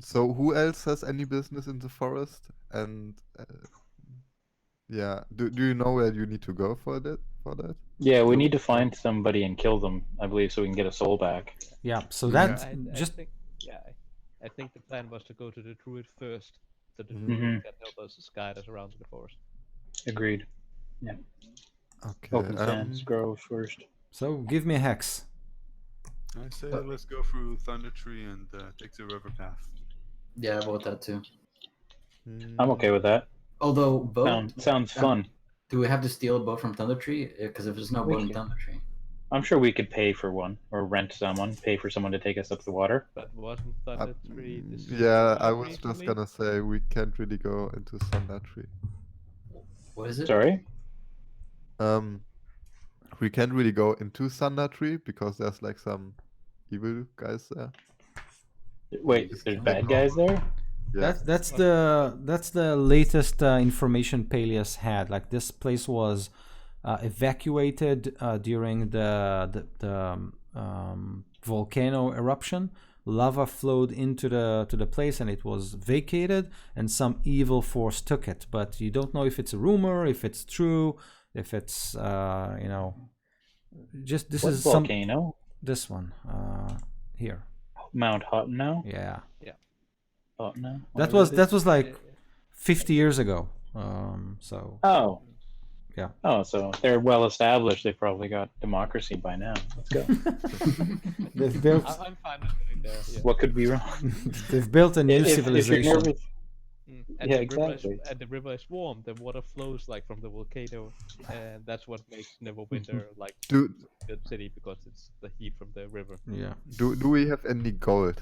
So who else has any business in the forest? And yeah, do you know where you need to go for that? Yeah, we Nope. need to find somebody and kill them, I believe, so we can get a soul back. yeah, so Yeah. that just I think the plan was to go to the druid first, so the Mhm. druid can help us guide us around to the forest. Agreed. Okay. Open Sands Grove first. so give me a hex. I say let's go through Thunder Tree and take the river path. Yeah, I vote that too. I'm okay with that. Although boat, Sounds fun. do we have to steal a boat from Thunder Tree? Because if there's no We boat in can. Thunder Tree, I'm sure we could pay for one or rent someone, pay for someone to take us up the water. But wasn't Thunder Tree the city Yeah, I we was just recently? gonna say we can't really go into Thunder Tree. what is it? Sorry? We can't really go into Thunder Tree because there's like some evil guys there. Wait, there's bad guys there? Yeah. That's the latest information Peleus had. Like this place was evacuated during the volcano eruption. Lava flowed into the place and it was vacated, and some evil force took it. But you don't know if it's a rumor, if it's true, if it's just this What is volcano? this one here. Mount Hottenau? Yeah, Hottenau? that whatever it is. was like 50 years ago. So Oh. Yeah. Oh, so they're well established. They probably got democracy by now. Let's go. they've built I'm fine with going there. Yeah. What could be wrong? they've built a new If you're civilization. nervous, And Yeah, the river exactly. and the river is warm. The water flows like from the volcano, and that's what makes Neverwinter like Do a good city, because it's the heat from the river. Yeah. do we have any gold?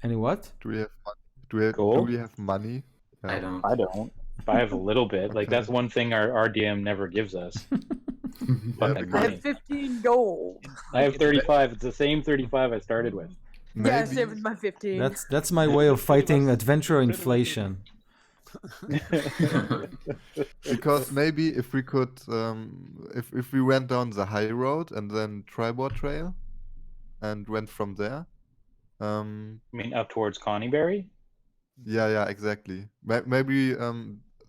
Any what? Do we have money? Do Gold? we have money? I Yeah. don't. I don't. I have a little bit. Like, Okay. that's one thing our DM never gives us. Fucking because- I money. have 15 gold. I have 35. It's the same 35 I started with. Yeah, Maybe same with my 15. That's my way of fighting adventure inflation. because maybe if we could if we went down the high road and then Tribord Trail and went from there. I mean, up towards Connieberry? Yeah, exactly. Maybe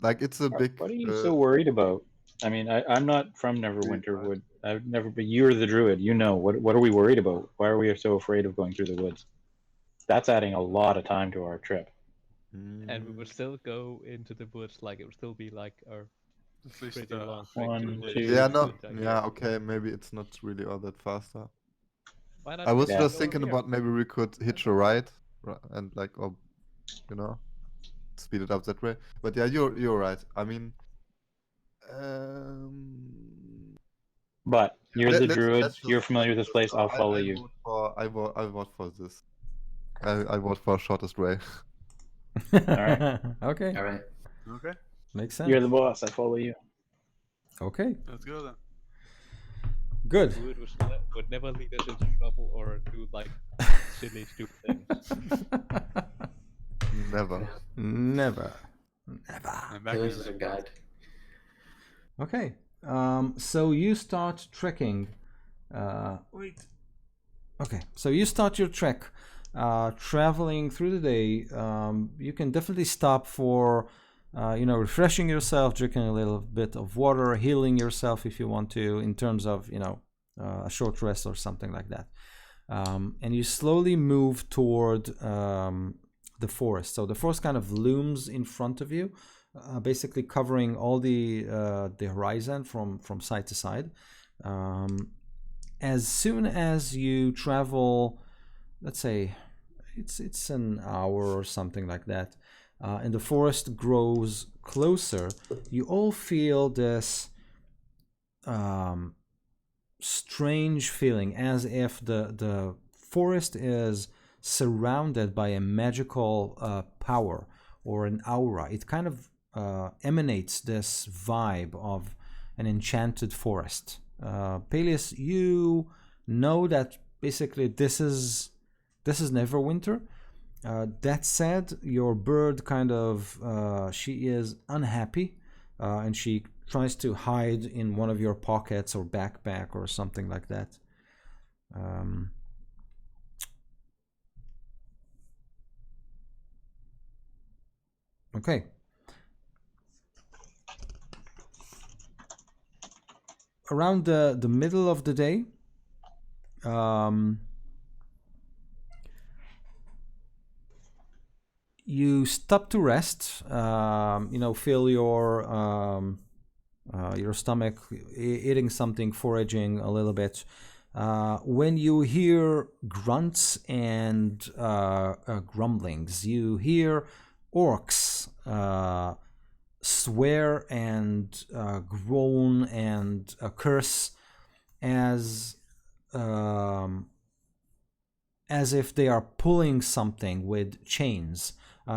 like it's a big What are you so worried about? I mean, I'm not from Neverwinter. I've never, but you're the druid. You know, what are we worried about? Why are we so afraid of going through the woods? That's adding a lot of time to our trip. And we would still go into the woods, like it would still be like our At least pretty long trek one, to the woods. two- Yeah, no, I guess. yeah, okay, maybe it's not really all that faster. Why not I was just just go thinking here? about maybe we could hitch a ride and like, or speed it up that way. But yeah, you're right. I mean, But you're the druid. let's You're just- familiar with this place. I'll follow you. I vote for this. I vote for shortest way. right. Okay, All right. Okay, makes sense. You're the boss. I follow you. Okay, let's go then. good. Druid would never lead us into trouble or do like silly, stupid things. Never. Never. I'm back in This is the a guide. Okay. So you start trekking. Wait. Okay. So you start your trek, traveling through the day. You can definitely stop for, refreshing yourself, drinking a little bit of water, healing yourself if you want to, in terms of, a short rest or something like that. And you slowly move toward the forest. So the forest kind of looms in front of you, basically covering all the horizon from side to side. As soon as you travel, let's say it's an hour or something like that, and the forest grows closer, you all feel this strange feeling, as if the forest is surrounded by a magical power or an aura. It kind of emanates this vibe of an enchanted forest. Peleus, you know that basically this is Neverwinter. That said, your bird kind of she is unhappy, and she tries to hide in one of your pockets or backpack or something like that. Okay. Around the middle of the day, you stop to rest. Feel your stomach eating something, foraging a little bit. When you hear grunts and grumblings, you hear orcs swear and groan and curse as if they are pulling something with chains.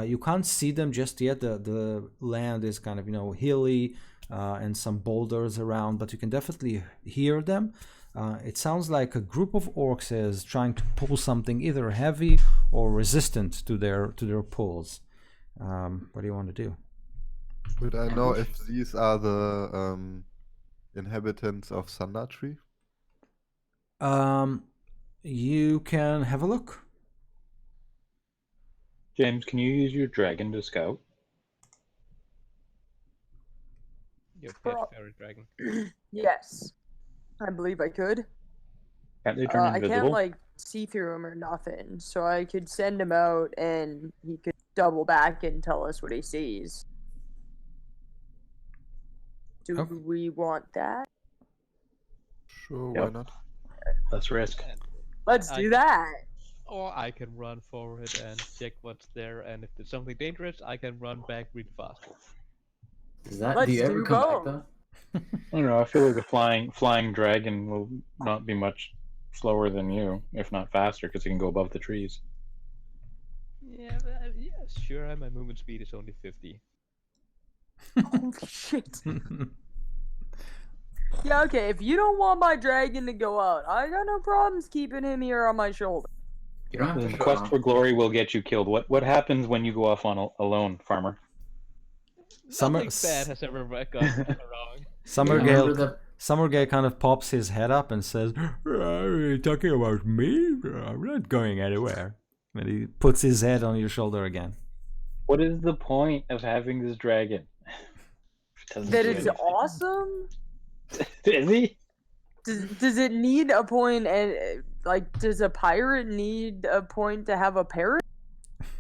You can't see them just yet. The land is kind of hilly and some boulders around, but you can definitely hear them. It sounds like a group of orcs is trying to pull something either heavy or resistant to their pulls. What do you want to do? Would I know if these are the inhabitants of Thunder Tree? You can have a look. James, can you use your dragon to scout? Your pet fairy dragon. Yes, I believe I could. Can't they turn I invisible? can't see through him or nothing, so I could send him out and he could double back and tell us what he sees. Do Okay. we want that? Sure, Yep. why not? Less risk. Let's do that. Or I can run forward and check what's there, and if there's something dangerous, I can run back really fast. Is that? Let's do you ever do come both. back though? I don't know. I feel like a flying dragon will not be much slower than you, if not faster, because it can go above the trees. Yeah, sure. My movement speed is only 50. Oh shit. Yeah, okay, if you don't want my dragon to go out, I got no problems keeping him here on my shoulder. You don't have The to show quest off. for glory will get you killed. What happens when you go off on alone, farmer? Nothing bad has ever gone wrong. Summergale kind of pops his head up and says, "Are you talking about me? I'm not going anywhere." And he puts his head on your shoulder again. What is the point of having this dragon? That it's awesome? Is he? Does it need a point, and does a pirate need a point to have a parrot?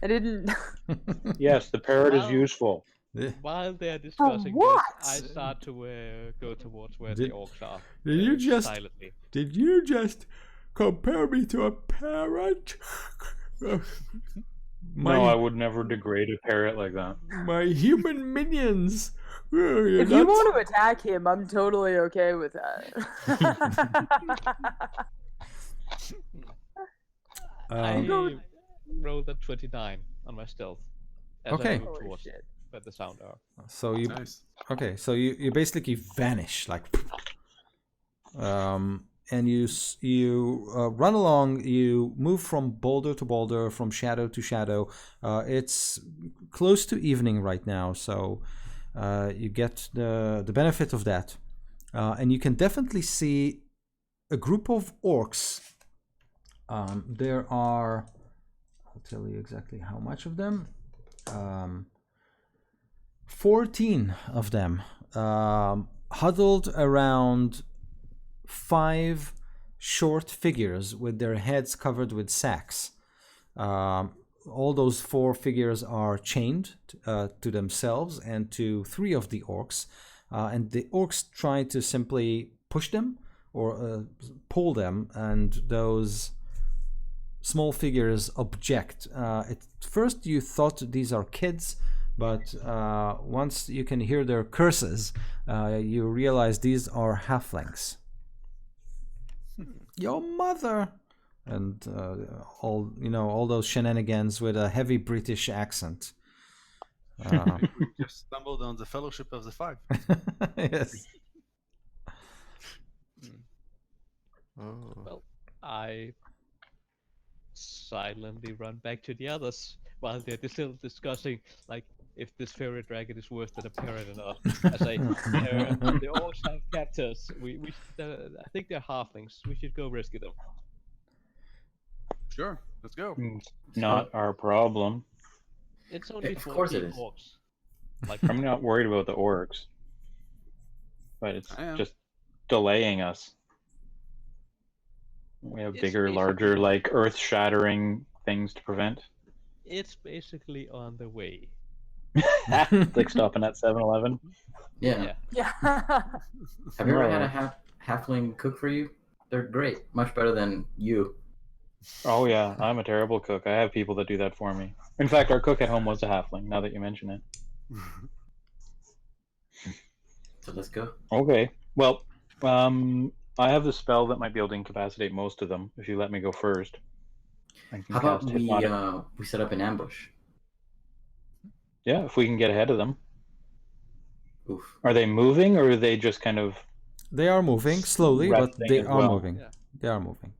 I didn't. Yes, the parrot is Well, useful. While they're discussing what? this, I start to go towards where Did- the orcs are. did you just- silently? Did you just compare me to a parrot? No, I would never degrade a parrot like that. My human minions. If you want to attack him, I'm totally okay with that. I Um, rolled a 29 on my stealth. As Okay. I move Holy towards shit. where the sound are. so you Nice. okay? So you basically vanish and you run along. You move from boulder to boulder, from shadow to shadow. It's close to evening right now, so you get the benefit of that, and you can definitely see a group of orcs. There are, I'll tell you exactly how much of them. 14 of them, huddled around 5 short figures with their heads covered with sacks. all those 4 figures are chained to themselves and to 3 of the orcs, and the orcs try to simply push them or pull them, and those small figures object. At first you thought these are kids, but once you can hear their curses, you realize these are halflings. Your mother! And all those shenanigans with a heavy British accent. We just stumbled on the Fellowship of the Five. Yes. Oh. Well, I silently run back to the others while they're still discussing, like, if this fairy dragon is worse than a parrot or not. I say, they all have captors. I think they're halflings. We should go rescue them. Sure, let's go. Not our problem. It's only Of course it 14 is. orcs. Like, I'm not worried about the orcs, but it's I am. just delaying us. We have It's bigger, basically- larger, like earth-shattering things to prevent. it's basically on the way. Like stopping at 7-Eleven. Yeah. Yeah. Yeah. Have you ever had Right. a halfling cook for you? They're great. Much better than you. Oh yeah, I'm a terrible cook. I have people that do that for me. In fact, our cook at home was a halfling. Now that you mention it. So let's go. Okay. Well, I have the spell that might be able to incapacitate most of them. If you let me go first, I can How about cast we hypnotic. we set up an ambush? Yeah, if we can get ahead of them. Oof. Are they moving, or are they just kind of? They are moving slowly, but Resting they as are well. moving. Yeah. They are moving.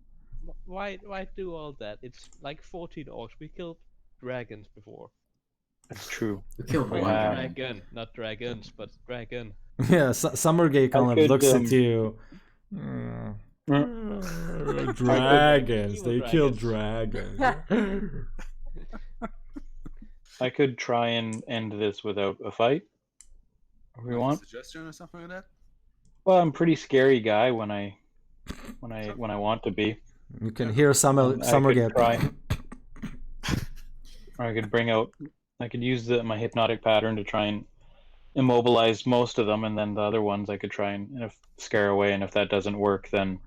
Why do all that? It's like 14 orcs. We killed dragons before. That's true. We killed We one have- dragon. Dragon, not dragons, but dragon. Yeah, Summergay kind of could, looks at um, you. Dragons. Evil They kill dragons. I could try and end this without a fight. If we Like a want. suggestion or something like that? Well, I'm a pretty scary guy when I want to be. You can hear I Summergay. could try. Or I could bring out. I could use my hypnotic pattern to try and immobilize most of them, and then the other ones I could try and scare away. And if that doesn't work, then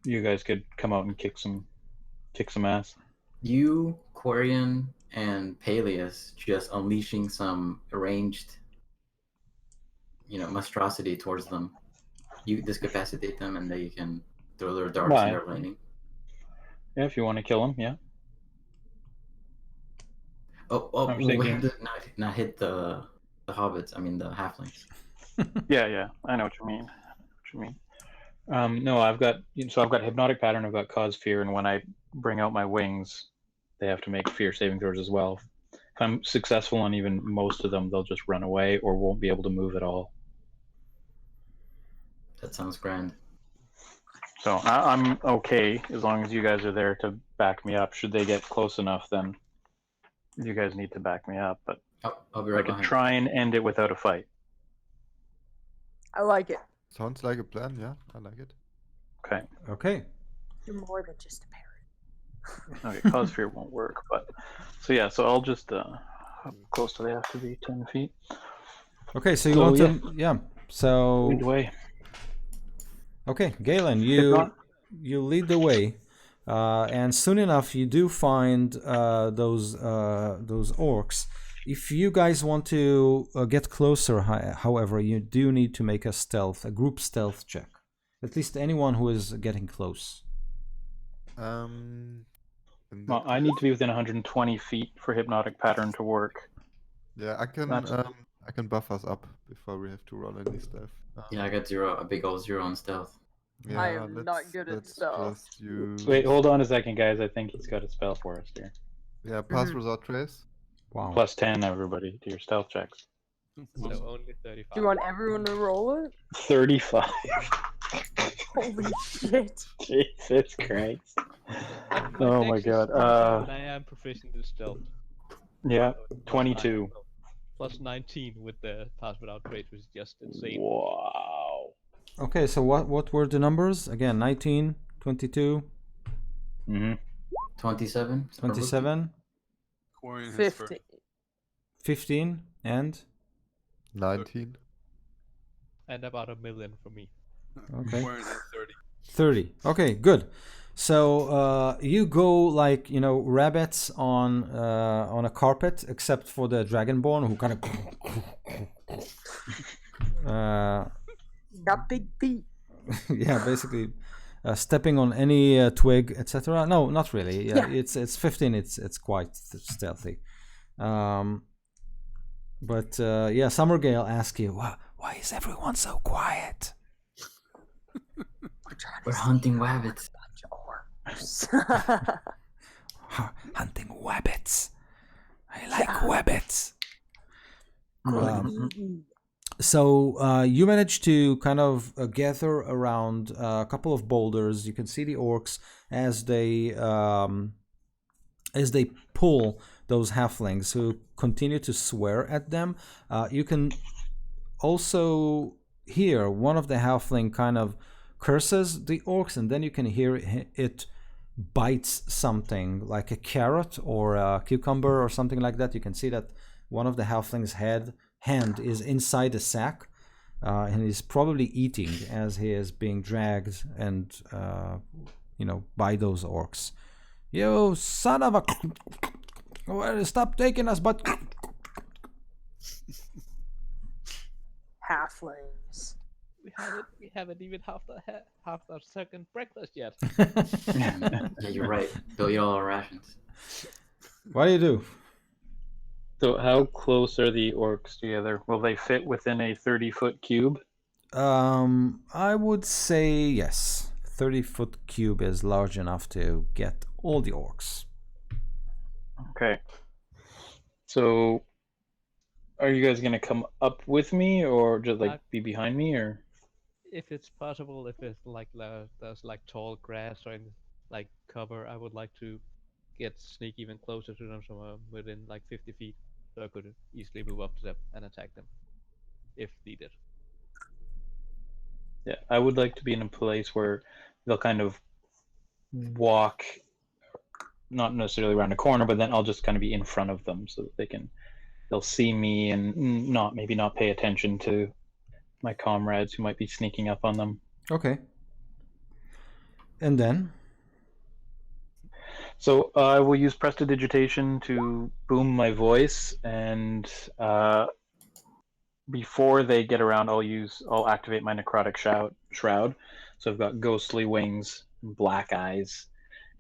you guys could come out and kick some ass. You, Quarian, and Peleus just unleashing some arranged, monstrosity towards them. You discapacitate them, and they can throw their darts Right. in their laning. Yeah, if you want to kill them, yeah. Oh, I'm we thinking- have to not hit the hobbits. I mean the halflings. Yeah, I know what you mean. No, I've got hypnotic pattern. I've got cause fear, and when I bring out my wings, they have to make fear saving throws as well. If I'm successful on even most of them, they'll just run away or won't be able to move at all. That sounds grand. So I'm okay as long as you guys are there to back me up. Should they get close enough, then you guys need to back me up. But I'll be I right could behind. try and end it without a fight. I like it. Sounds like a plan, yeah. I like it. Okay. Okay. You're more than just a parrot. Okay, cause fear won't work, but so I'll just how close do they have to be? 10 feet. Okay, so you So, want yeah. to... Yeah. So... Lead the way. Okay, Galen, not- you lead the way, and soon enough you do find those orcs. If you guys want to get closer, however, you do need to make a group stealth check. At least anyone who is getting close. In Well, that I need case- to be within 120 feet for hypnotic pattern to work. Yeah, I can buff us up before we have to roll any stuff. Yeah, I got a big old 0 on stealth. I am not good at stealth. Just use... Wait, hold on a second, guys. I think he's got a spell for us here. Yeah, pass without trace. Wow. Plus 10, everybody, to your stealth checks. So only 35. Do you want everyone to roll it? 35. Holy shit. Jesus Christ. My Oh my dex is god. strong, and I am proficient in stealth. Yeah, So plus 22. 9, plus 19 with the pass without trace, which is just insane. Wow. Okay, so what were the numbers? Again, 19, 22, Mm-hmm. 27. 27. Quarian has 15. 15 and 19. And about 1 million for me. Okay. Quarian has 30. 30. Okay, good. So you go like rabbits on a carpet, except for the dragonborn who kind of Got big feet. yeah, basically stepping on any twig, etc. No, not really. Yeah, it's 15. It's quite stealthy. But yeah, Summergale asks you, why is everyone so quiet? We're hunting rabbits. Hunting wabbits. I like wabbits. So you manage to kind of gather around a couple of boulders. You can see the orcs as they pull those halflings who continue to swear at them. You can also hear one of the halfling kind of curses the orcs, and then you can hear it bites something like a carrot or a cucumber or something like that. You can see that one of the halfling's hand is inside a sack, and he's probably eating as he is being dragged and by those orcs. You son of a! Well, stop taking us, but Halflings. We haven't even half our second breakfast yet. Yeah, you're right. They'll eat all our rations. What do you do? So how close are the orcs together? Will they fit within a 30-foot cube? I would say yes. 30-foot cube is large enough to get all the orcs. Okay. So are you guys gonna come up with me or just like be behind me or? If it's possible, if it's like there's like tall grass or like cover, I would like to sneak even closer to them, somewhere within like 50 feet, so I could easily move up to them and attack them if needed. Yeah, I would like to be in a place where they'll kind of walk, not necessarily around a corner, but then I'll just kind of be in front of them so that they'll see me and maybe not pay attention to my comrades who might be sneaking up on them. Okay. And then? So I will use prestidigitation to boom my voice, and before they get around, I'll activate my necrotic shroud. So I've got ghostly wings, black eyes.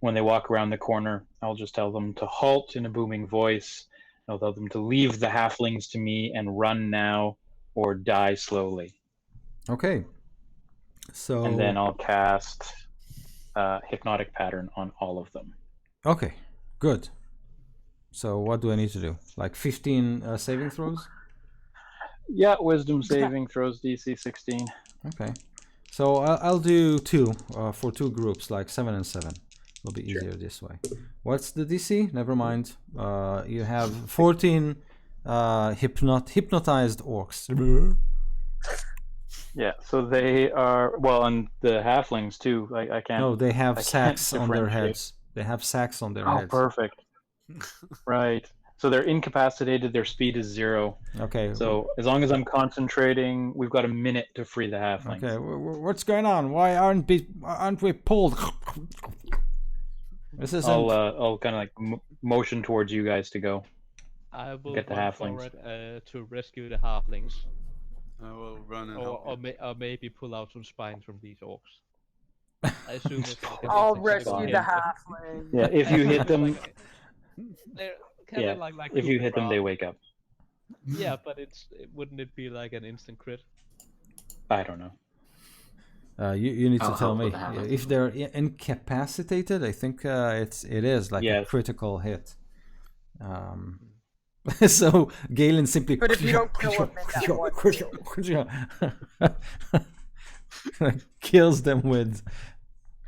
When they walk around the corner, I'll just tell them to halt in a booming voice. I'll tell them to leave the halflings to me and run now or die slowly. Okay. So. And then I'll cast hypnotic pattern on all of them. Okay, good. So what do I need to do? Like 15 saving throws? Yeah, wisdom saving throws DC 16. Okay. So I'll do 2 for 2 groups, like 7 and 7. It'll be easier this way. What's the DC? Never mind. You have 14 hypnotized orcs. Yeah, so they are, well, and the halflings too. I can't. No, they have I sacks can't on their differentiate. heads. They have sacks on their Oh, heads. perfect. Right. So they're incapacitated. Their speed is 0. Okay. So as long as I'm concentrating, we've got a minute to free the halflings. Okay. What's going on? Why aren't we pulled? This isn't. I'll kind of like motion towards you guys to go. I will Get the run halflings. forward to rescue the halflings, I will run and help you. or maybe pull out some spines from these orcs. I assume it's like an I'll instant rescue critical the hit. halfling. Yeah, if you hit them, They're kinda yeah, like if you moving hit them, they around. wake up. Yeah, but wouldn't it be like an instant crit? I don't know. You need to I'll tell help me with the halflings. if they're incapacitated. I think it is like a Yes. critical hit. So Galen simply. But if you don't kill him in that kills them with.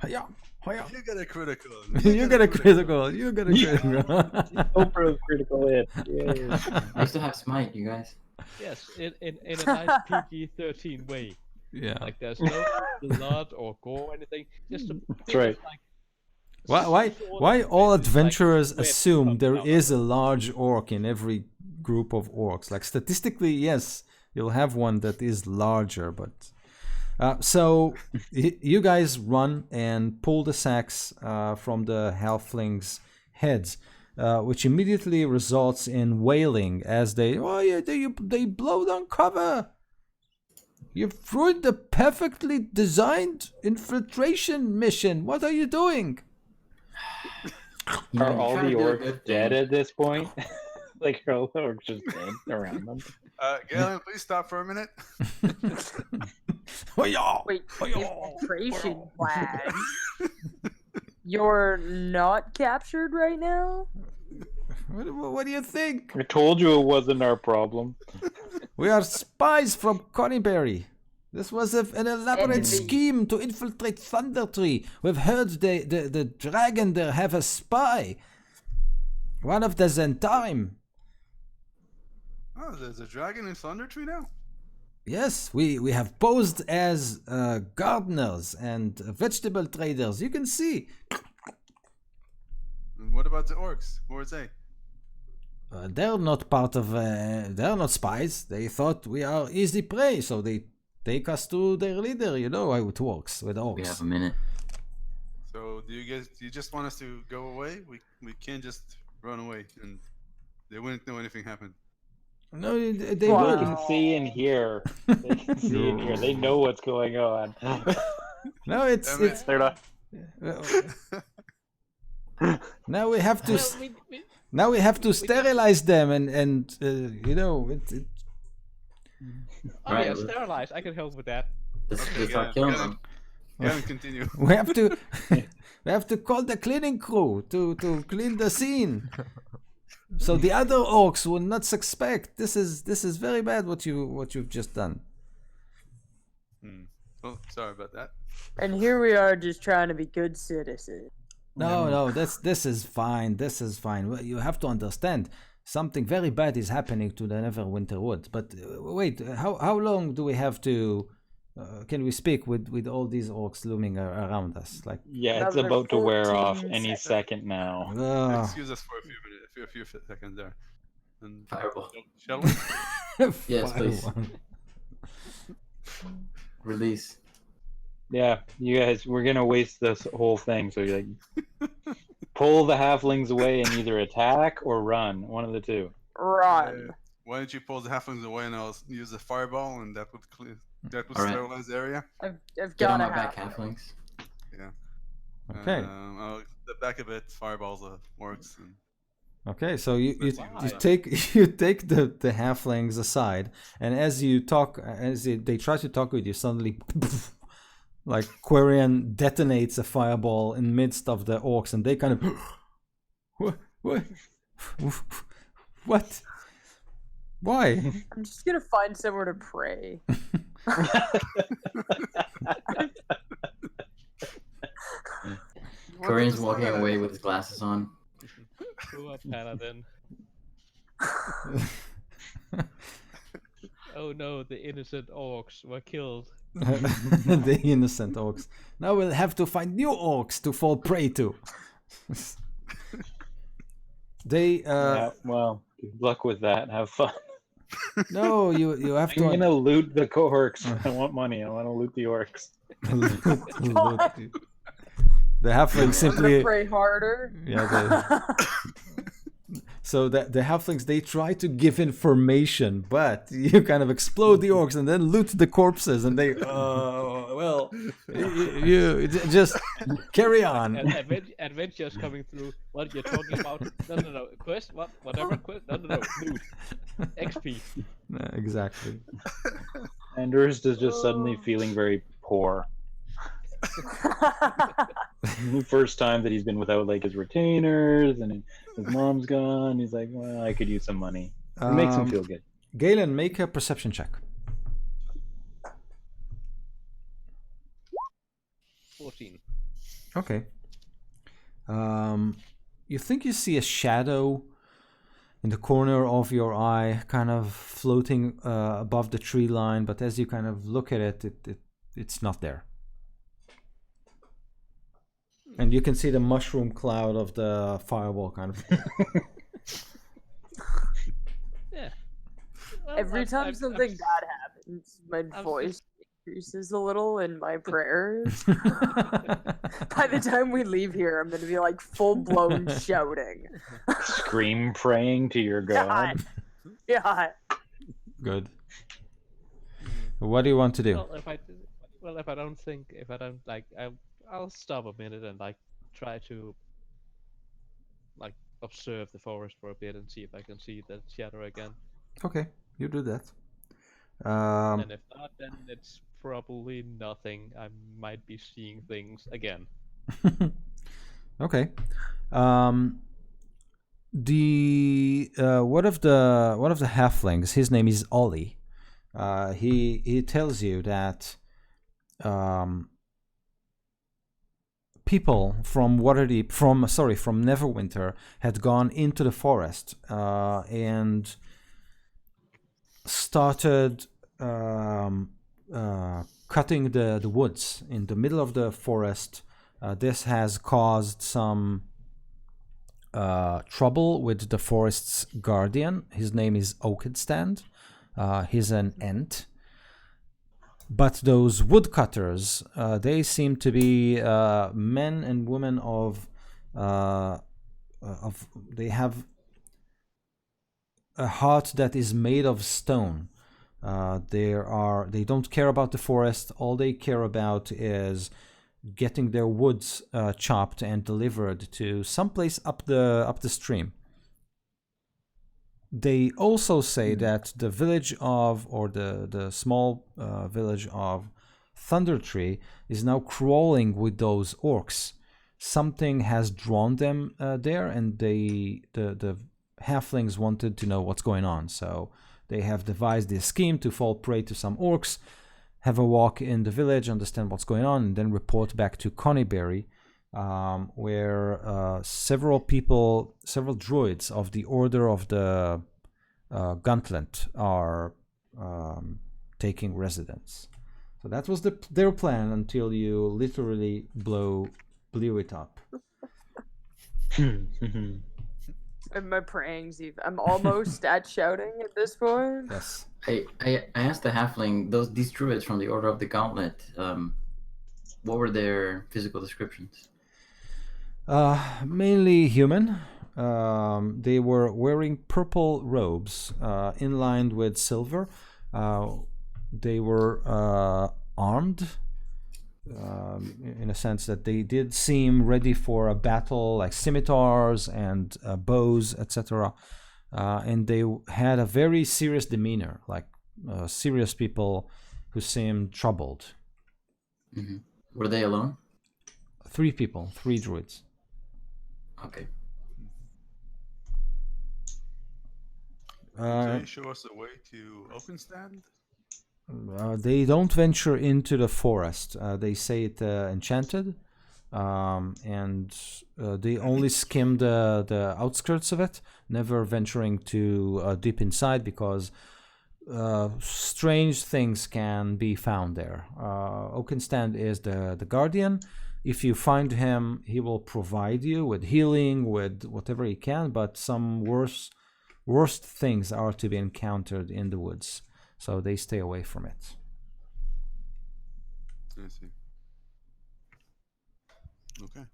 Hiya, hiya. You get a critical. You get a critical. You get a critical. Oprah's critical hit. Yay. I used to have smite, you guys. Yes, in a nice PG-13 way. Yeah. Like there's no blood or gore or anything. Just That's right. like Why all adventurers red assume from there color. is a large orc in every group of orcs? Like statistically, yes, you'll have one that is larger, but so you guys run and pull the sacks from the halflings' heads, which immediately results in wailing as they blow down cover. You've ruined the perfectly designed infiltration mission. What are you doing? You know, Are you all try to the do a orcs good dead thing. at this point? Like, are all the orcs just dead around them? Galen, please stop for a minute. Hi-yah! Wait, Hi-yah! infiltration plan. You're not captured right now? What do you think? I told you it wasn't our problem. We are spies from Coneyberry. This was an elaborate Enemy. scheme to infiltrate Thundertree. We've heard the dragon there have a spy. One of the Zentarim. Oh, there's a dragon in Thundertree now? Yes, we have posed as gardeners and vegetable traders. You can see. And what about the orcs? Who are they? They're not part of. They're not spies. They thought we are easy prey, so they take us to their leader. You know how it works with orcs. We have a minute. So do you just want us to go away? We can't just run away and they wouldn't know anything happened. No, they They will. can see and hear. They can see and hear. They know what's going on. No, it's Damn it. it's. They're not. Now we have to. Well, we Now we have to sterilize them and you know it. oh Right, yeah, let's- sterilize. I can help with that. Let's Okay, start yeah, killing yeah. them. Galen, continue. We have to we have to call the cleaning crew to clean the scene. So the other orcs will not suspect. This is very bad what you've just done. Oh, sorry about that. And here we are just trying to be good citizens. No, this is fine. This is fine. Well, you have to understand something very bad is happening to the Neverwinter Woods. But wait, how long do we have to? Can we speak with all these orcs looming around us? Like, Yeah, it's Another about to wear 14 off any seconds. second now. Excuse us for a few minutes, a few seconds there. And Fireball. shall we? Yes, please. Fire one. Release. Yeah, you guys, we're gonna waste this whole thing. So you like pull the halflings away and either attack or run. One of the two. Run. Why don't you pull the halflings away and I'll use a fireball and that would All right. sterilize the area. I've Get got on to my back, have. halflings. Okay. I'll step back a bit. Fireballs works. And Okay, so you Why? take the halflings aside, and as you talk, they try to talk with you, suddenly, like Quarian detonates a fireball in midst of the orcs, and they kind of, what? Why? I'm just gonna find somewhere to pray. Korean's walking away with his glasses on. Poor paladin. Oh no, the innocent orcs were killed. The innocent orcs. Now we'll have to find new orcs to fall prey to. They Yeah, well, good luck with that. Have fun. no, you have I'm to gonna loot the orcs. I want money. I want to loot the orcs. The halflings I'm gonna simply pray harder. yeah. So the halflings, they try to give information, but you kind of explode the orcs and then loot the corpses, and they well, you just carry on. And adventures coming through. What you're talking about? No. Quest? What? Whatever quest? No. Loot. XP. Exactly. Anders is just suddenly feeling very poor. First time that he's been without like his retainers and his mom's gone. He's like, well, I could use some money. It makes him feel good. Galen, make a perception check. 14. Okay. You think you see a shadow in the corner of your eye, kind of floating above the tree line, but as you kind of look at it, it's not there. And you can see the mushroom cloud of the firewall kind of. Yeah. Well, Every time I've something bad happens, my I've voice increases a little in my prayers. By the time we leave here, I'm gonna be like full blown shouting. Scream praying to your god. Yeah. Good. What do you want to do? Well, if I don't like, I'll stop a minute and like try to like observe the forest for a bit and see if I can see the shadow again. Okay, you do that. And if not, then it's probably nothing. I might be seeing things again. Okay. The one of the halflings, his name is Ollie. He tells you that people from from Neverwinter had gone into the forest and started cutting the woods in the middle of the forest. This has caused some trouble with the forest's guardian. His name is Oakenstand. He's an Ent. But those woodcutters, they seem to be men and women of. They have a heart that is made of stone. They don't care about the forest. All they care about is getting their woods chopped and delivered to someplace up the stream. They also say that the village of, or the small village of Thundertree is now crawling with those orcs. Something has drawn them there, and the halflings wanted to know what's going on. So they have devised this scheme to fall prey to some orcs, have a walk in the village, understand what's going on, and then report back to Conyberry, where several druids of the Order of the Gauntlet are taking residence. So that was their plan until you literally blew it up. And my praying's even. I'm almost at shouting at this point. Yes. I asked the halfling, these druids from the Order of the Gauntlet, what were their physical descriptions? Mainly human. They were wearing purple robes inlined with silver. They were armed in a sense that they did seem ready for a battle, like scimitars and bows, etc. And they had a very serious demeanor, like serious people who seemed troubled. Mm-hmm. Were they alone? 3 people, 3 druids. Okay. Can you show us a way to Oakenstand? They don't venture into the forest. They say it enchanted, and they only skim the outskirts of it, never venturing too deep inside because strange things can be found there. Oakenstand is the guardian. If you find him, he will provide you with healing, with whatever he can, but some worst things are to be encountered in the woods. So they stay away from it. I see. Okay.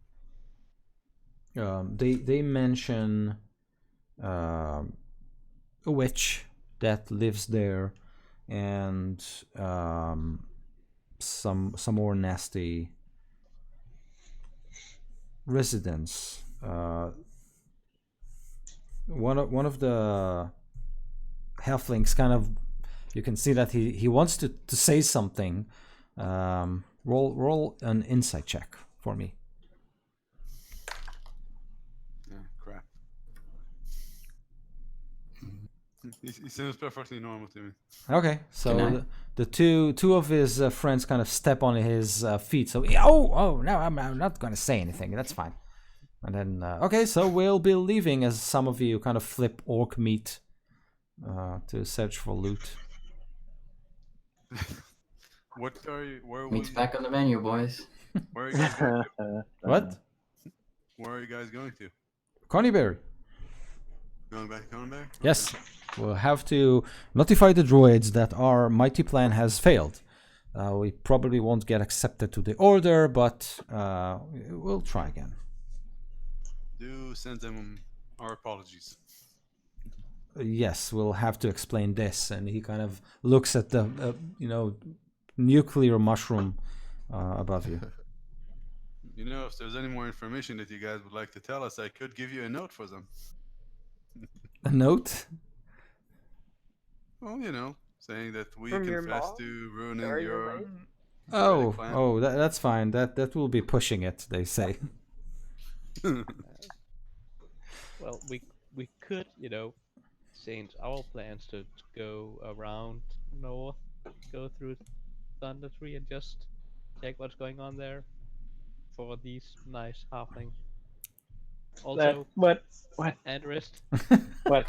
They mention a witch that lives there, and some more nasty residents. One of the halflings kind of, you can see that he wants to say something. Roll an insight check for me. Yeah, crap. He seems perfectly normal to me. Okay, so the two of his friends kind of step on his feet. So no, I'm not going to say anything. That's fine. And then okay, so we'll be leaving as some of you kind of flip orc meat to search for loot. Meat's back on the menu, boys. Where are you guys going to? What? Where are you guys going to? Coneyberry. Going back to Coneyberry? Yes. We'll have to notify the droids that our mighty plan has failed. We probably won't get accepted to the order, but we'll try again. Do send them our apologies. Yes, we'll have to explain this. And he kind of looks at the, nuclear mushroom above you. You know, if there's any more information that you guys would like to tell us, I could give you a note for them. A note? Well, you know, saying that we From your confess mom? to ruining Sorry, your you're late. Oh, that's fine. That will be pushing it, they say. Well, we could, change our plans to go around north, go through Thunder Tree, and just check what's going on there for these nice halfling. Also, What? Andrist, What?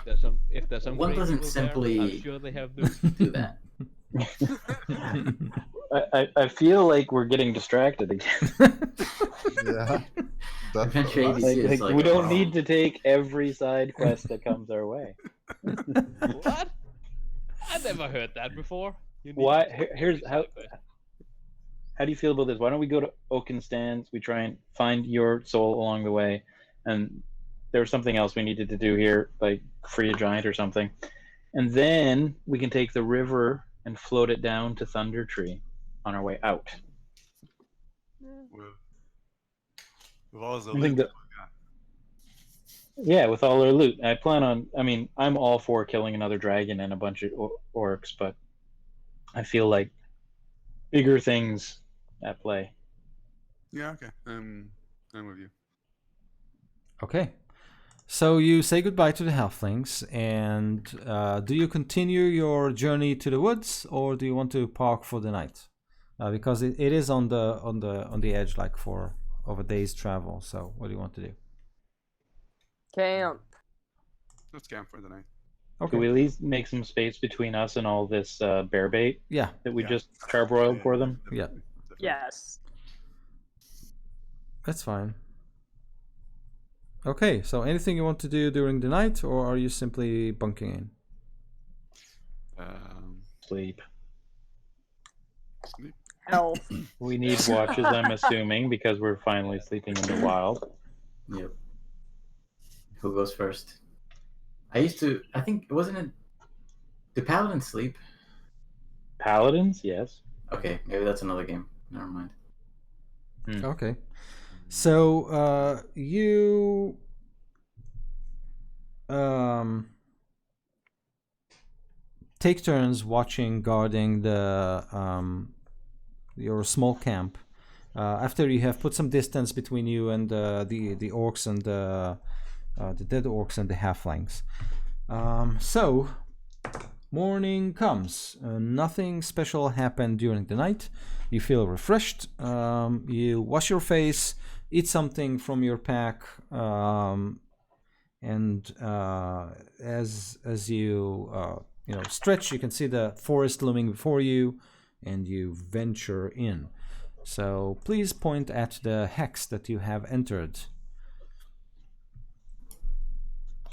if there's some One crazy doesn't people simply there, I'm sure they have news. do that. I feel like we're getting distracted again. Yeah. That's Adventure us. ABC is like we a don't problem. need to take every side quest that comes our way. What? I never heard that before. You need Why? to take Here's every how. side quest. How do you feel about this? Why don't we go to Oakenstands? We try and find your soul along the way, and there was something else we needed to do here, like free a giant or something, and then we can take the river and float it down to Thunder Tree on our way out. With all the I think loot that- we got. Yeah, with all our loot. I plan on. I mean, I'm all for killing another dragon and a bunch of orcs, but I feel like bigger things at play. Yeah, okay. I'm with you. Okay. So you say goodbye to the halflings, and do you continue your journey to the woods, or do you want to park for the night? Because it is on the edge, like of a day's travel. So what do you want to do? Camp. Let's camp for the night. Okay. Can we at least make some space between us and all this bear bait Yeah. that we Yeah. just charbroiled for them? Yeah. Definitely. Yes. That's fine. Okay. So anything you want to do during the night, or are you simply bunking in? Sleep. Sleep. Health. We need watches, I'm assuming, because we're finally sleeping in the wild. Yep. Who goes first? I think, wasn't it? Do paladins sleep? Paladins, yes. Okay, maybe that's another game. Never mind. Okay. So you take turns guarding your small camp. After you have put some distance between you and the orcs and the dead orcs and the halflings. So morning comes. Nothing special happened during the night. You feel refreshed. You wash your face, eat something from your pack, and as you stretch, you can see the forest looming before you, and you venture in. So please point at the hex that you have entered.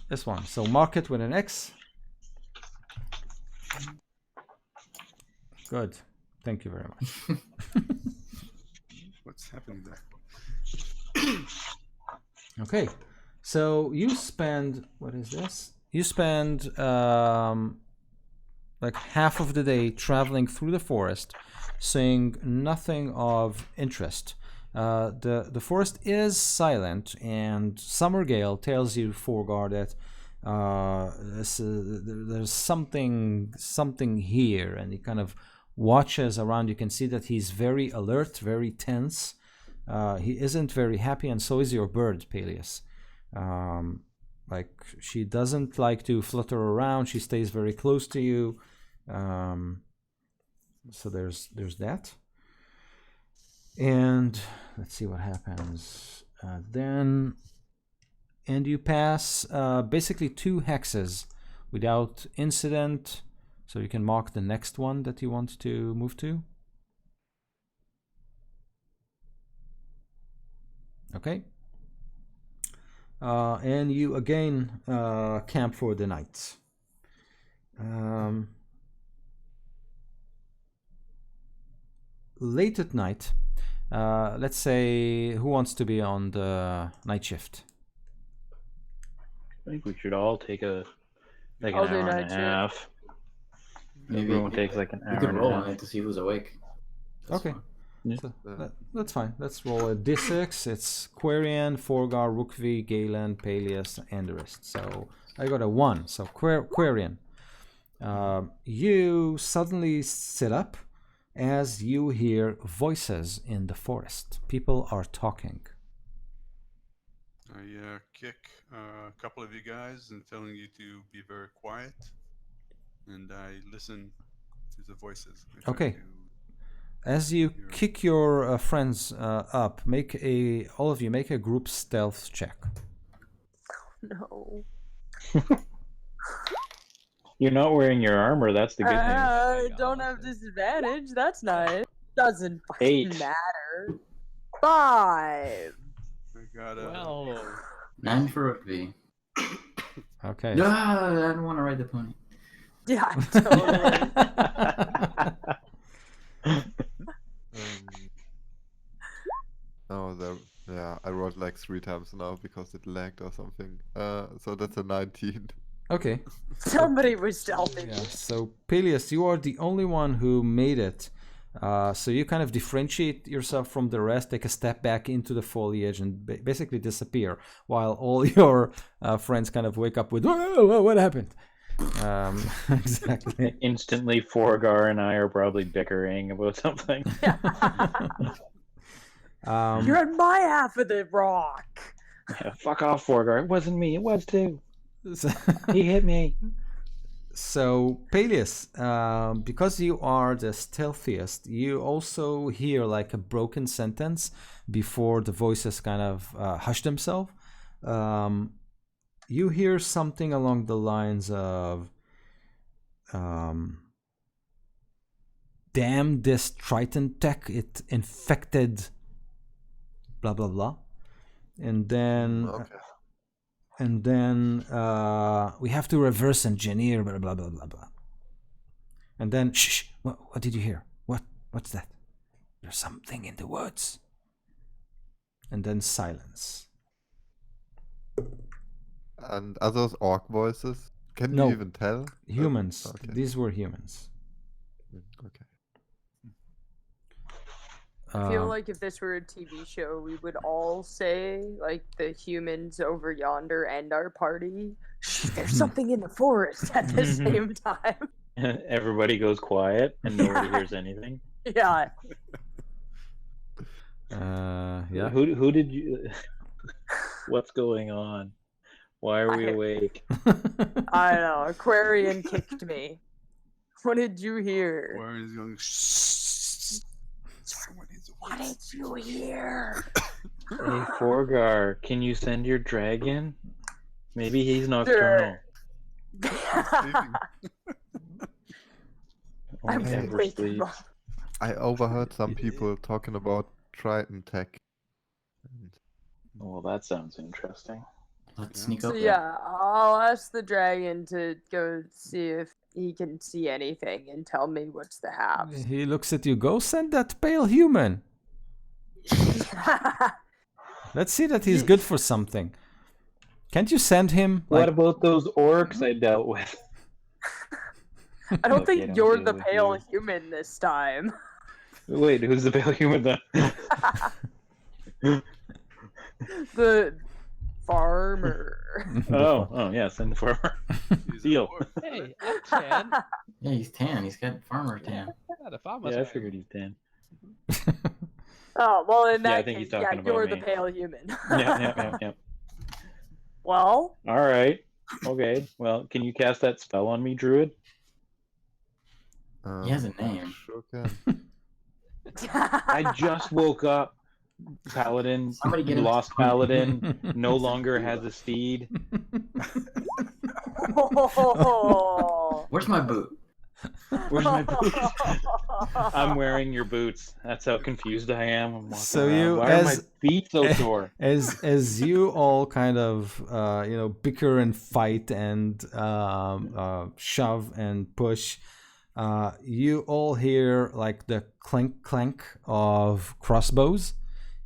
This one. So mark it with an X. Good. Thank you very much. What's happening there? Okay. So you spend, what is this? You spend like half of the day traveling through the forest, seeing nothing of interest. The forest is silent, and Summergale tells you, Forgar, that there's something here, and he kind of watches around. You can see that he's very alert, very tense. He isn't very happy, and so is your bird, Peleus. Like, she doesn't like to flutter around. She stays very close to you. So there's that. And let's see what happens. And you pass basically 2 hexes without incident. So you can mark the next one that you want to move to. Okay. and you again camp for the night. Late at night, let's say, who wants to be on the night shift? I think we should all take an I'll do hour night and a shift. half. Maybe Everyone takes like an we hour could and a roll on half. it to see who's awake. That's Okay. fine. Yeah. So that's fine. Let's roll a d6. It's Quarian, Forgar, Rookvi, Galen, Peleus, and the rest. So I got a 1. So Quarian. You suddenly sit up as you hear voices in the forest. People are talking. I kick a couple of you guys and telling you to be very quiet, and I listen to the voices. I try Okay. to- As you You're- kick your friends up, all of you make a group stealth check. No. You're not wearing your armor. That's the good news. I don't have disadvantage. That's nice. Doesn't fucking 8. matter. 5. I got a. Well, 9 for Rookby. Okay. Ah, I don't want to ride the pony. Yeah, totally. Yeah, I rolled like 3 times now because it lagged or something. So that's a 19. Okay. Somebody was stealthy. Yeah. So Peleus, you are the only one who made it. So you kind of differentiate yourself from the rest, take a step back into the foliage, and basically disappear, while all your friends kind of wake up with, "Whoa, what happened?" Exactly. Instantly, Forgar and I are probably bickering about something. You're in my half of the rock. Yeah, fuck off, Forgar. It wasn't me. It was too. So, He hit me. so Peleus, because you are the stealthiest, you also hear like a broken sentence before the voices kind of hush themselves. You hear something along the lines of, damn this Triton tech, it infected blah blah blah. And then we have to reverse engineer blah blah blah blah blah. And then shh, what did you hear? What's that? There's something in the woods. And then silence. And are those orc voices? Can No. you even tell? Humans. Okay. These were humans. Okay. I feel like if this were a TV show, we would all say, like, the humans over yonder and our party, "Shh, there's something in the forest" at the same time. Everybody goes quiet and nobody hears anything. Yeah. Yeah. Who did you? What's going on? Why are we awake? I know. Aquarian kicked me. What did you hear? Warren's going. Shh. Someone needs a What voice." did you hear? Hey, Forgar, can you send your dragon? Maybe he's nocturnal. I'm Or never waking sleeps. up. I overheard some people talking about Triton tech. Well, that sounds interesting. Let's sneak So up there. yeah, I'll ask the dragon to go see if he can see anything and tell me what's the haps. He looks at you. Go send that pale human. Let's see that he's good for something. Can't you send him? What Like, about those orcs I dealt with? I don't Okay, think don't you're deal the with pale you. human this time. Wait, who's the pale human then? The farmer. Oh, yeah, send the farmer. He's a Deal. dwarf. hey, I'm tan. Yeah, he's tan. He's got farmer tan. Yeah, the farmer's Yeah, I tan. figured he's tan. Oh, well, in Yeah, I that think case, he's talking about you're the me. pale human. Yeah. Well, All right. Okay. Well, can you cast that spell on me, Druid? He has a name. Sure can. I just woke up. Paladin, Somebody get him. lost Paladin, no longer has a steed. oh, Where's my boot? Where's my boot? I'm wearing your boots. That's how confused I am. I'm walking So around. you, Why are my as feet so sore? as you all kind of bicker and fight and shove and push, you all hear like the clank clank of crossbows,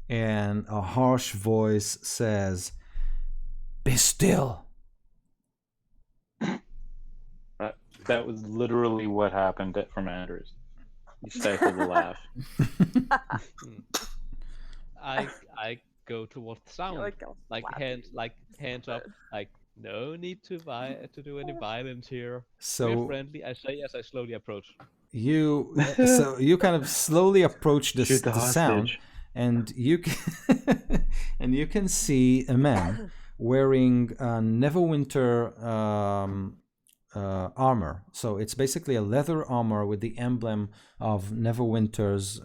and a harsh voice says, "Be still." That was literally what happened from Andrews. He stifled a laugh. I go towards the sound, like hands up, like no need to do any violence here. We're So friendly. I say as I slowly approach. you kind of slowly approach the Shoot the sound, hostage. and you can and you can see a man wearing Neverwinter armor. So it's basically a leather armor with the emblem of Neverwinter's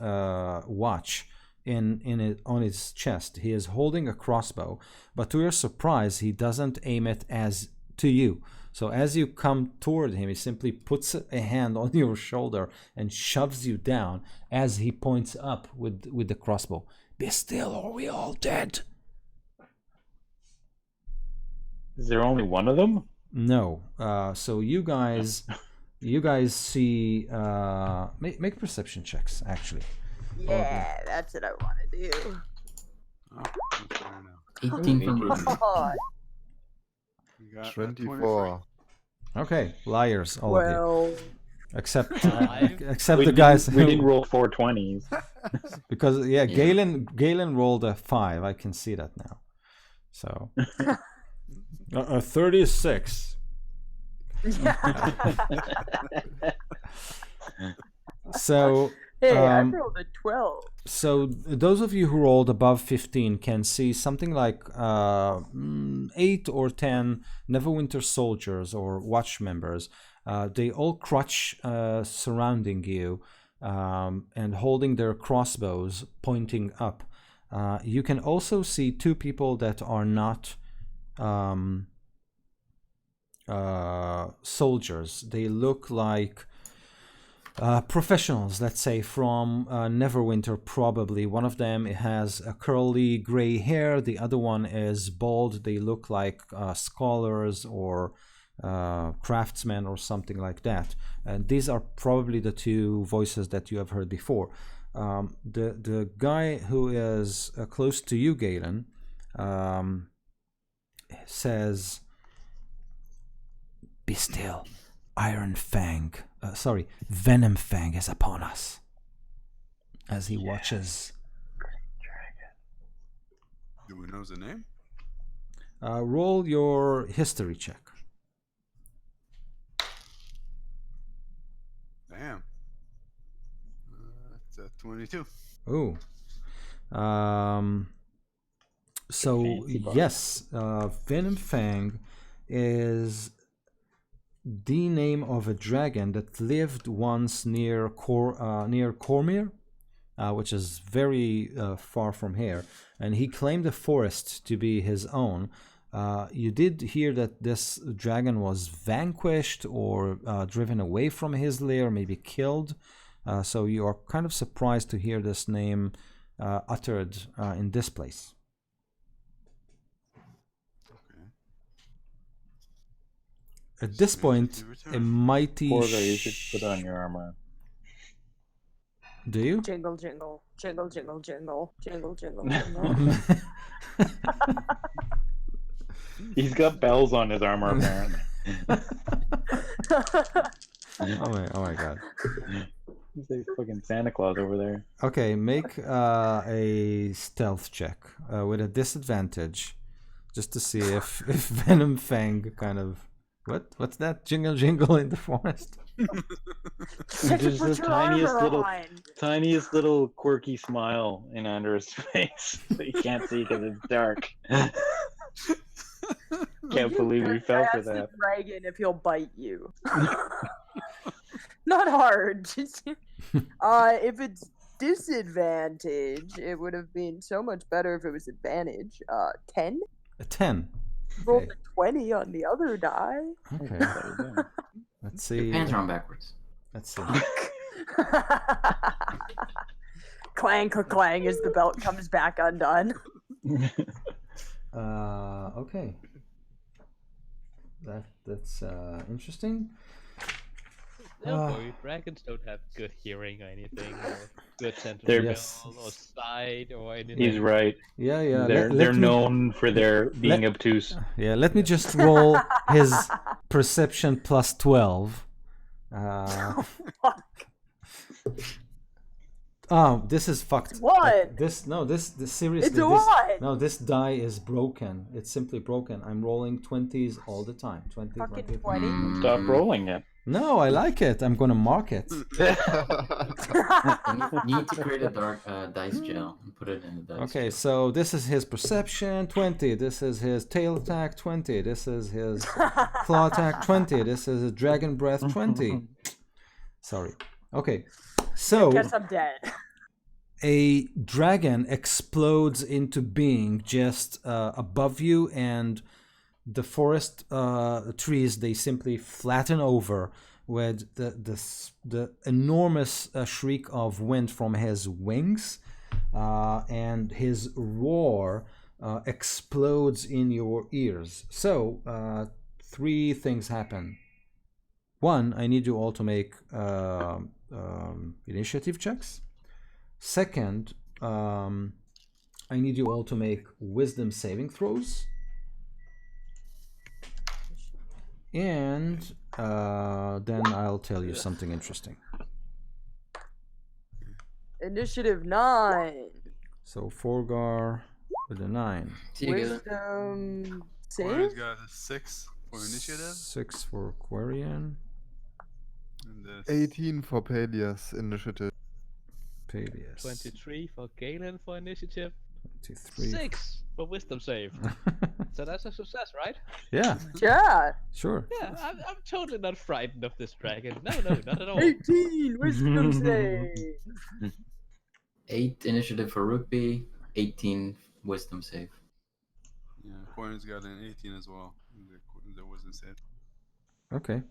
watch on his chest. He is holding a crossbow, but to your surprise, he doesn't aim it as to you. So as you come toward him, he simply puts a hand on your shoulder and shoves you down as he points up with the crossbow. "Be still, or we all dead." Is there only one of them? No. So you guys see. Make perception checks. Actually, Yeah, that's what I want to do. Oh, that's better now. 18 from me. Oh, We got 24. okay, liars, all of you, well, except We the guys didn't, we who- didn't roll 420s. because Galen rolled a 5. I can see that now. So a 36. So hey, I Um, rolled a 12. so those of you who rolled above 15 can see something like 8 or 10 Neverwinter soldiers or watch members. They all crouch surrounding you and holding their crossbows pointing up. You can also see 2 people that are not soldiers. They look like professionals, let's say, from Neverwinter, probably. One of them has a curly gray hair, the other one is bald. They look like scholars or craftsmen or something like that. And these are probably the 2 voices that you have heard before. The guy who is close to you, Galen, says, "Be still. Venumfang is upon us." As he watches. Do we know the name? Roll your history check. Damn. That's a 22. Ooh. So Fancy bar. yes, Venumfang is the name of a dragon that lived once near Cormyr, which is very far from here, and he claimed the forest to be his own. You did hear that this dragon was vanquished or driven away from his lair, maybe killed. So you are kind of surprised to hear this name uttered in this place. At this point, a mighty... Porter, you should put on your armor. Do you? Jingle, jingle, jingle, jingle, jingle, jingle, jingle, jingle. He's got bells on his armor, apparently. Oh my god. He's like fucking Santa Claus over there. Okay, make a stealth check with a disadvantage, just to see if Venumfang kind of... What's that jingle jingle in the forest? Just Put the your tiniest armor little, on. quirky smile in Andrew's face that you can't see because it's dark. Can't believe we fell for Ask the that. dragon if he'll bite you. Not hard. If it's disadvantage, it would have been so much better if it was advantage. 10? A 10. Rolled Okay. a 20 on the other die. Okay. Let's Your see. pants are on backwards. Let's see. Clang, clang as the belt comes back undone. Okay. That's interesting. Don't worry, dragons don't have good hearing or anything, or good sense of They're- smell, or sight, or anything. He's right. Yeah, yeah. They're known for their being obtuse. Yeah, let me just roll his perception plus 12. Fuck. Oh, this is fucked. What? This seriously. It's a what? No, this die is broken. It's simply broken. I'm rolling 20s all the time. 20, Fucking 20. 20. Stop rolling it. No, I like it. I'm gonna mark it. You need to create a dark dice gel and put it in the dice. Okay, gel. so this is his perception 20. This is his tail attack 20. This is his claw attack 20. This is his dragon breath 20. Sorry. Okay, so Guess I'm dead. a dragon explodes into being just above you, and the forest trees, they simply flatten over with the enormous shriek of wind from his wings, and his roar explodes in your ears. So 3 things happen. 1, I need you all to make initiative checks. Second, I need you all to make wisdom saving throws. And then I'll tell you something interesting. Initiative 9. So Forgar with a 9. See you guys. Wisdom Warren's save? got a 6 for initiative. 6 for Quarian. And the 18 for Peleus initiative. Peleus. 23 for Galen for initiative. 23. 6 for wisdom save. So that's a success, right? Yeah, Yeah. sure. Yeah, I'm totally not frightened of this dragon. No, not at all. 18 wisdom save. 8 initiative for Rugby, 18 wisdom save. Yeah, Warren's got an 18 as well. There wasn't saved. Okay.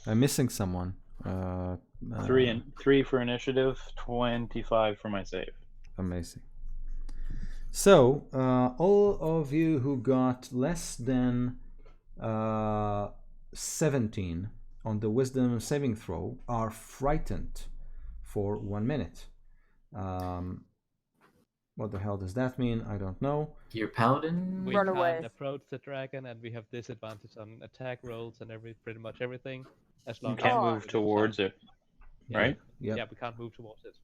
I'm missing someone. 3 for initiative, 25 for my save. Amazing. So, all of you who got less than 17 on the wisdom saving throw are frightened for 1 minute. What the hell does that mean? I don't know. Your paladin. We Run can't away. approach the dragon, and we have disadvantage on attack rolls and pretty much everything. As long You can't as Oh. move towards it, right? Yep. Yeah, we can't move towards it.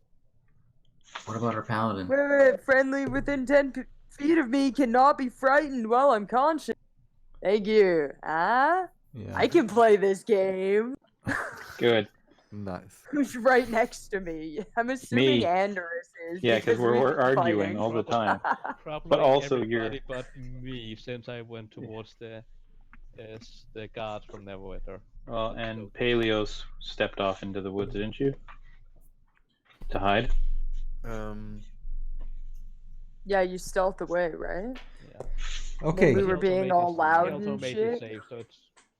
What about our paladin? Wait, friendly within 10 feet of me cannot be frightened while I'm conscious. Thank you. Yeah. I can play this game. Good. Nice. Who's right next to me? I'm assuming Me. Andrus is. Yeah, because we're we've been arguing fighting. all the time. Probably But also you're- everybody but me, since I went towards the guards from Neverwinter. Well, and Peleos stepped off into the woods, didn't you? To hide? Yeah, you stealthed away, right? Okay. We were being all loud He also and made shit. his save, so it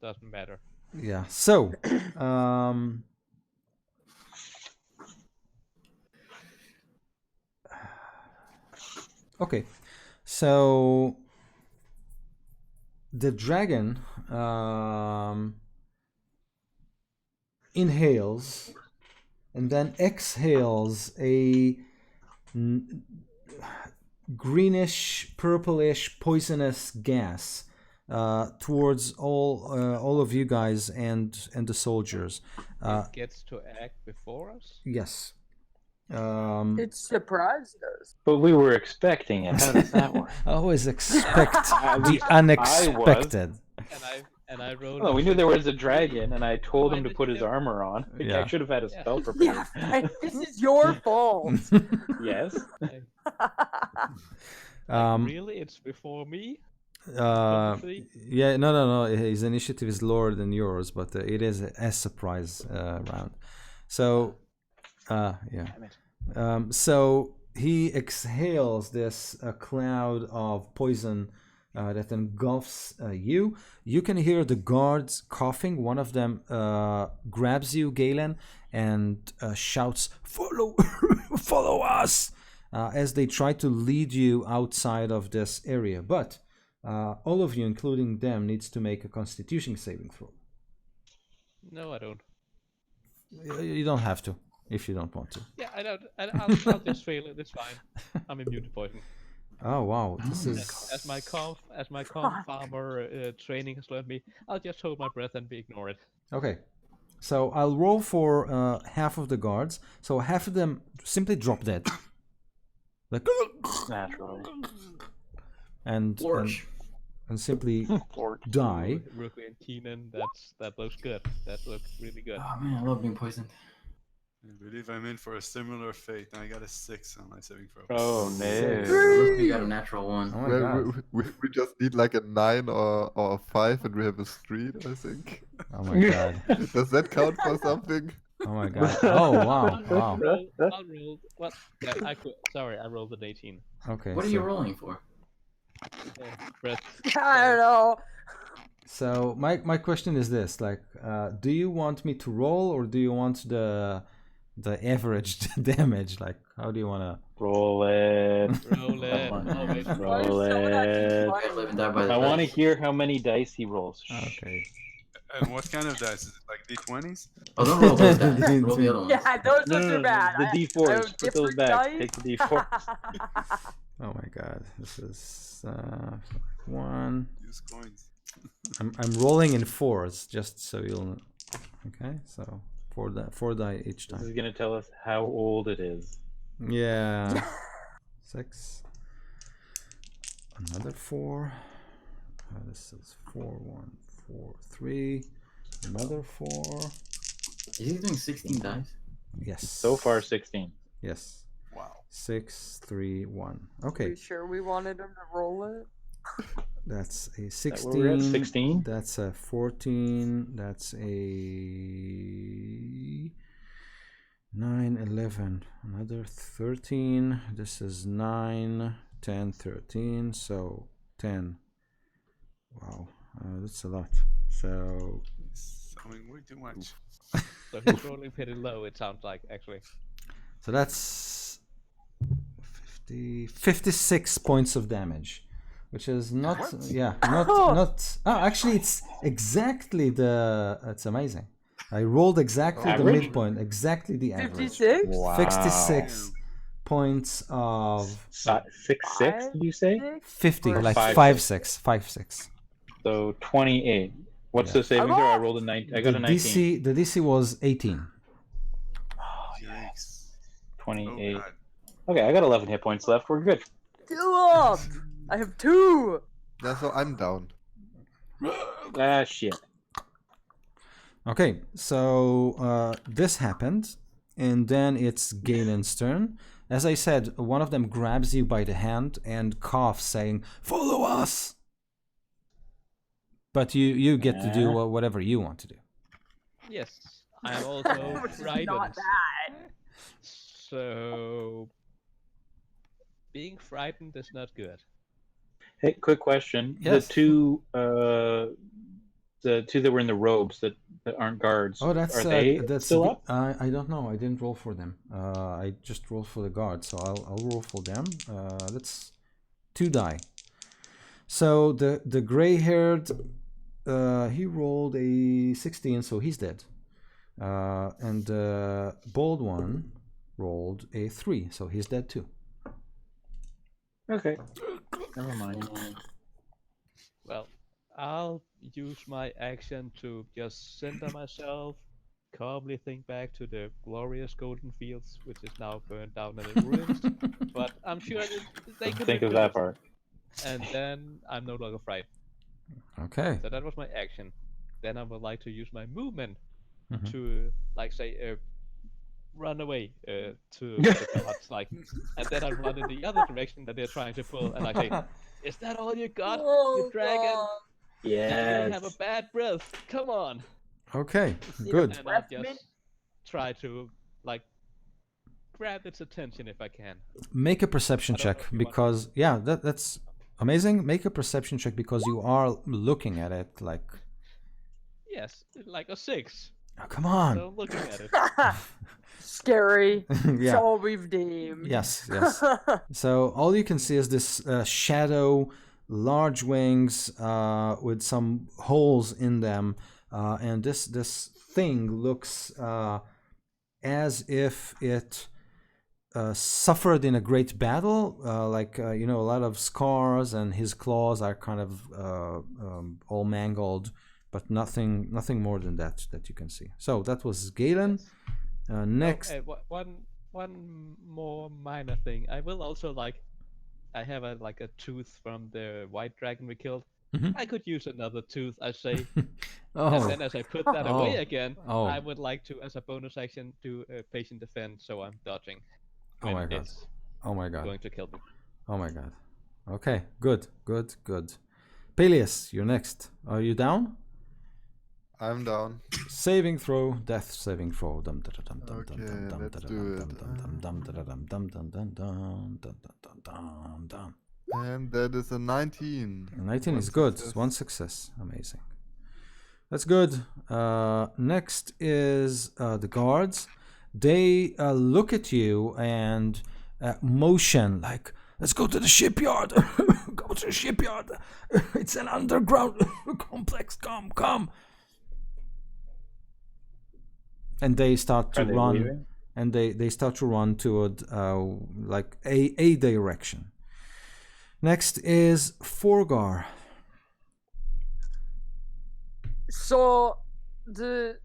doesn't matter. Yeah. So, okay. So the dragon inhales and then exhales a greenish, purplish, poisonous gas towards all of you guys and the soldiers. It gets to act before us. Yes. It surprised us. But we were expecting it. How does that work? Always expect the least unexpected. And I rolled. Oh, we knew there was a dragon, and I told him to did put you his know? armor on. Yeah. I should have had a Yeah. spell prepared. Yeah, this is your fault. Yes. Really, it's before me. Yeah, no. His initiative is lower than yours, but it is a surprise round. So, yeah. So he exhales this cloud of poison that engulfs you. You can hear the guards coughing. One of them grabs you, Galen, and shouts, "Follow, follow us!" As they try to lead you outside of this area. But all of you, including them, needs to make a Constitution saving throw. No, I don't. You don't have to if you don't want to. Yeah, I don't. I'll just fail it. It's fine. I'm immune to poison. Oh wow, this is As my conf farmer training has learned me, I'll just hold my breath and ignore it. okay. So I'll roll for half of the guards. So half of them simply drop dead, like, Naturally. and Flourish. and simply die. Rookie and Keenan, that looks good. That looks really good. Oh man, I love being poisoned. I believe I'm in for a similar fate, and I got a 6 on my saving throw. Oh no. Rookie got a natural 1. Oh my Well, god. we just need like a 9 or a 5 and we have a street, I think. Oh my god. Does that count for something? Oh my god. Oh wow. Wow. I'll roll. What? Yeah, I could. Sorry, I rolled an 18. Okay. What are so, you rolling for? Breath. I don't know. So my question is this: like, do you want me to roll or do you want the average damage? Like, how do you wanna? Roll it. Roll it. Always Roll Someone actually it. wanted I live and die by the I want to dice. hear how many dice he rolls. Okay. And what kind of dice? Is it like D20s? Oh, don't roll those dice. Roll the other ones. Yeah, those No, ones no, are no, bad. the I D4s. have Put those different back. dice. Take the D4. Oh my god. This is 1. Use coins. I'm rolling in 4s just so you'll. Okay. So 4 die each This is time. gonna tell us how old it is. Yeah. 6. Another 4. This is 4, 1, 4, 3. Another 4. Is he doing 16 dice? Yes. So far, 16. Yes. Wow. 6, 3, 1. Are Okay. you sure we wanted him to roll it? That's a That where we're at? 16. 16? That's a 14. That's a 9, 11. Another 13. This is 9, 10, 13. So 10. Wow. That's a lot. So Something way too much. So he's rolling pretty low. It sounds like actually. so that's 56 points of damage. Which is not, not. Oh, actually, it's exactly the. It's amazing. I rolled exactly the Average? midpoint, exactly the average. 56? Wow. 66 points of 6'6", did you say? 50, Or like 5'6". 5'6". So 28. What's Yeah. the saving throw? I rolled a 9. I got The a 19. the DC was 18. Yikes. Oh 28. god. Okay, I got 11 hit points left. We're good. Kill him! I have 2! Yeah, so I'm down. Ah, shit. Okay, so this happened, and then it's Galen's turn. As I said, one of them grabs you by the hand and coughs, saying, "Follow us!" But you get to do whatever you want to do. Yes, I am also Which is frightened. not bad. So being frightened is not good. Hey, quick question. Yes. The two that were in the robes that aren't guards. Oh, that's are they that's still up? I don't know. I didn't roll for them. I just rolled for the guard, so I'll roll for them. That's 2 die. So the gray-haired, he rolled a 16, so he's dead. And the bald one rolled a 3, so he's dead too. Okay. Never mind. Well, I'll use my action to just center myself, calmly think back to the glorious golden fields, which is now burned down and in ruins. But I'm sure they could Think of rebuild. that part. And then I'm no longer frightened. Okay. So that was my action. Then I would like to use my movement Mhm. to, like, say, run away to the gods, like, and then I run in the other direction that they're trying to pull, and I say, "Is that all you got, you dragon? God. Now you have a Yes. bad breath. Come on!" Okay. Good. And I just try to, like, grab its attention if I can. Make a perception I don't check know if you want- because yeah, that's amazing. Make a perception check because you are looking at it like Yes, like a 6. Oh, come on. So looking at it, Scary. Yeah. So we've deemed. Yes, yes. So all you can see is this shadow, large wings with some holes in them, and this thing looks as if it suffered in a great battle, a lot of scars, and his claws are kind of all mangled, but nothing more than that you can see. So that was Galen. Next, one more minor thing. I will also I have a tooth from the white dragon we killed. Mhm. I could use another tooth, I say. Oh. And then as I put that away Oh. again, Oh. I would like to, as a bonus action, do a patient defend, so I'm dodging Oh when my god. it's Oh my god. going to kill me. Oh my god. Okay, good. Peleus, you're next. Are you down? I'm down. Saving throw, death saving throw. Okay, let's do it. And that is a 19. 19 One is good. success. One success. Amazing. That's good. Next is the guards. They look at you and motion like, let's go to the shipyard. Go to the shipyard. It's an underground complex. Come. And they start to Are they run. leaving? And they start to run toward a direction. Next is Forgar. So the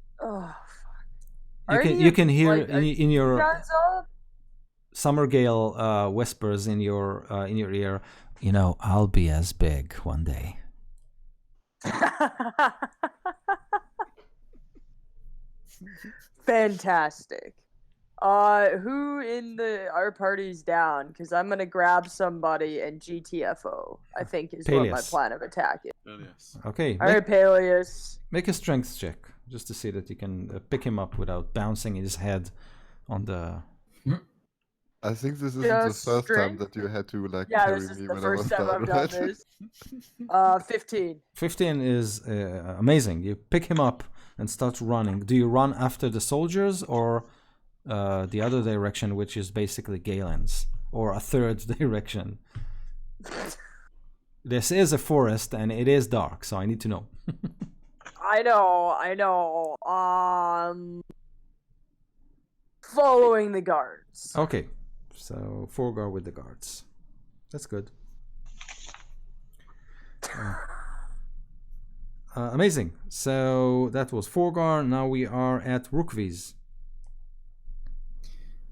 You can hear like, in your guys up? Summergale whispers in your ear. You know, I'll be as big one day. Fantastic. Who in our party's down? Because I'm gonna grab somebody and GTFO. I think is what my Peleus. plan of attack is. Well, yes. Okay, All right, Peleus. make a strength check just to see that you can pick him up without bouncing his head on the. I think this isn't Yeah, the first time strength. that you had to like Yeah, carry this is me the when I was first time down, I've done right? this. 15. 15 is amazing. You pick him up and start running. Do you run after the soldiers or the other direction, which is basically Galen's, or a third direction? This is a forest and it is dark, so I need to know. I know. Following the guards. Okay, so Forgar with the guards. That's good. Amazing. So that was Forgar. Now we are at Rukviz.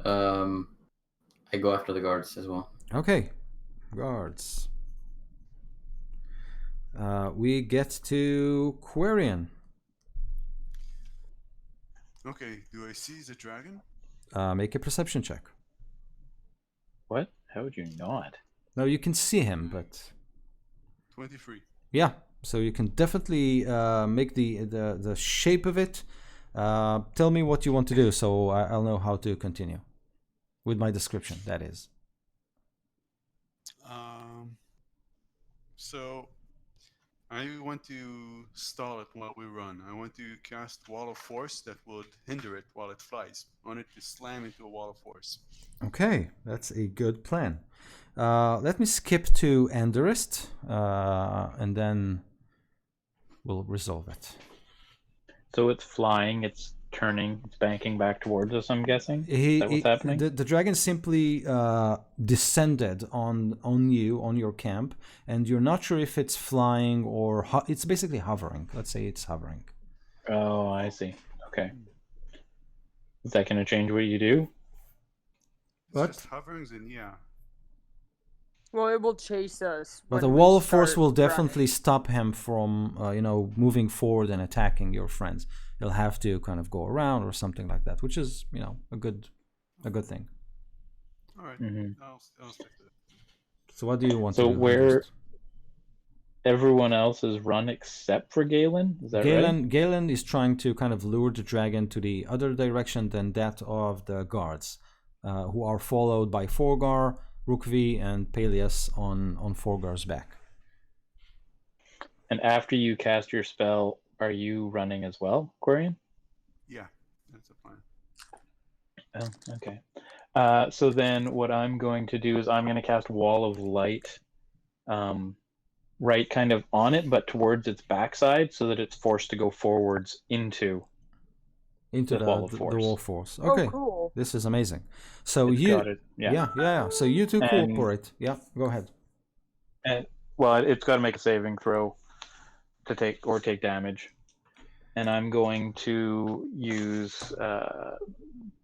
I go after the guards as well. Okay, guards. We get to Quarian. Okay, do I see the dragon? Make a perception check. What? How would you not? No, you can see him, but 23. yeah. So you can definitely make the shape of it. Tell me what you want to do, so I'll know how to continue with my description. That is. So I want to stall it while we run. I want to cast Wall of Force that would hinder it while it flies. I want it to slam into a Wall of Force. Okay, that's a good plan. Let me skip to Anderist, and then we'll resolve it. So it's flying, it's turning, it's banking back towards us, I'm guessing? Is that what's happening? The dragon simply descended on you, on your camp, and you're not sure if it's flying or it's basically hovering. Let's say it's hovering. Oh, I see. Okay. Is that going to change what you do? What? Just hoverings and yeah. Well, it will chase us. But when the we wall of force start will running. definitely stop him from, moving forward and attacking your friends. He'll have to kind of go around or something like that, which is, a good thing. All right. Mm-hmm. I'll stick to it. So what do you want to So do? where Anderist? everyone else is run except for Galen? Is that right? Galen is trying to kind of lure the dragon to the other direction than that of the guards, who are followed by Forgar, Rukvi, and Peleus on Forgar's back. And after you cast your spell, are you running as well, Quarian? Yeah, that's a plan. Oh, okay. So then what I'm going to do is I'm going to cast Wall of Light right kind of on it, but towards its backside so that it's forced to go forwards into Into the wall of the force. wall of force. Oh, Okay, cool. this is amazing. So It's you, got it. Yeah. So you two And- cooperate. Yeah, go ahead. And, well, it's got to make a saving throw to take damage. And I'm going to use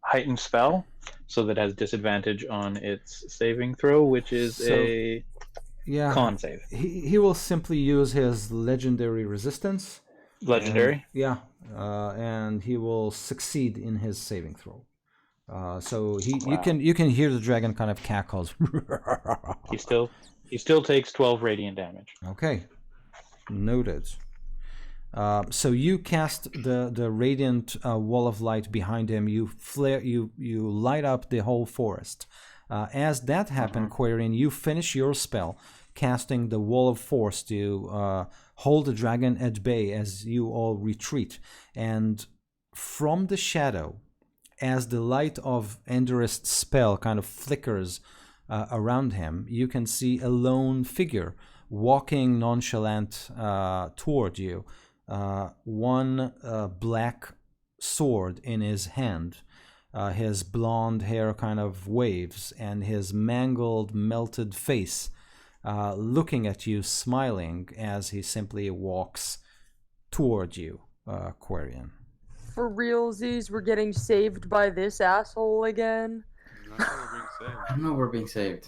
heightened spell so that it has disadvantage on its saving throw, which is So- a Yeah, con save. he will simply use his legendary resistance. Legendary. Yeah, and he will succeed in his saving throw. So you can hear the dragon kind of cackles. He still takes 12 radiant damage. Okay, noted. So you cast the radiant wall of light behind him. You light up the whole forest. As that happened, Quarian, you finish your spell, casting the wall of force to hold the dragon at bay as you all retreat. And from the shadow, as the light of Enderist's spell kind of flickers around him, you can see a lone figure walking nonchalant toward you. One black sword in his hand. His blonde hair kind of waves, and his mangled, melted face looking at you, smiling as he simply walks toward you, Quarian. For realsies, we're getting saved by this asshole again. I'm not sure we're being saved. I don't know we're being saved.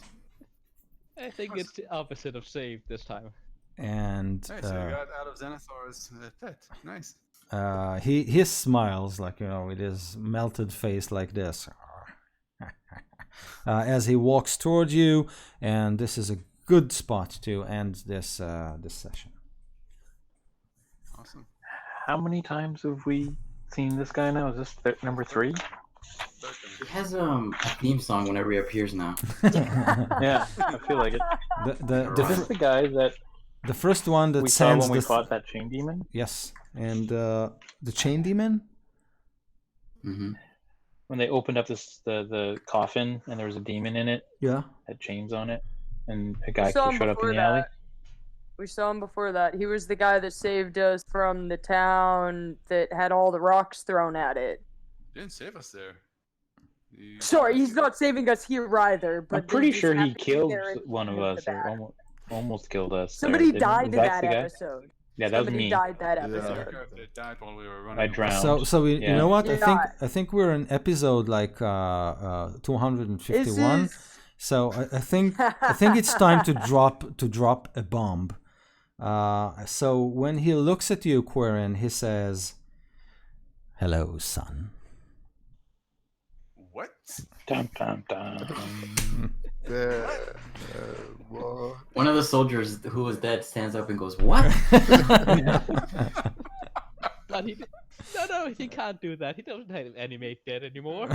I think it's the opposite of saved this time. And Hey, so you got out of Xenothar's pit. Nice. he smiles, like, with his melted face like this. As he walks toward you, and this is a good spot to end this session. Awesome. How many times have we seen this guy now? Is this number 3? He has a theme song whenever he appears now. Yeah, I feel like it. The Is this the guy that the first one that we saw sends when we the fought that chain demon? yes, and the chain demon. Mm-hmm. When they opened up the coffin and there was a demon in it, Yeah. had chains on it, and a guy saw him showed up in before the alley. that. We saw him before that. He was the guy that saved us from the town that had all the rocks thrown at it. Didn't save us there. He- Sorry, he's not saving us here either. But I'm pretty they just sure he happened to be killed there and one of he was us, the or bad. almost killed us. Somebody there, died in That's that the guy? episode. Yeah, that was Somebody me. died that Yeah. I episode. don't care if they died while we were running. I away. drowned. So you Yeah. know what? Yeah. I think we're in episode like 251. This is- So I think it's time to drop a bomb. So when he looks at you, Quarian, he says, "Hello, son." What? Dun, dun, dun. What? One of the soldiers who was dead stands up and goes, "What?" But no, he can't do that. He doesn't have animate dead anymore.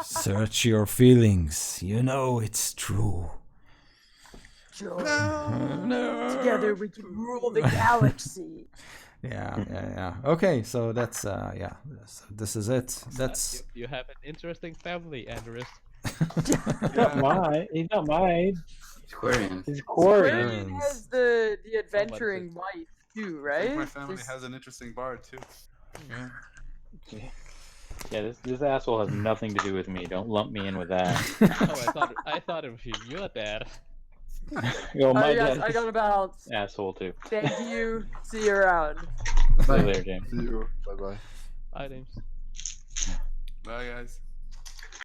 Search your feelings. You know it's true. Together we can rule the galaxy. Yeah. Okay, so that's this is it. That's You have an interesting family, Andrus. He's not mine. He's not mine. Aquarian. He's Corey. Aquarian has the adventuring wife too, I right? think my family Just- has an interesting bard too. Yeah. Yeah, this asshole has nothing to do with me. Don't lump me in with that. Oh, I thought it was your dad. Yo, my yes, dad I got a bounce. asshole too. Thank you. See you around. See you later, James. See you. Bye bye. Bye, James. Bye, guys.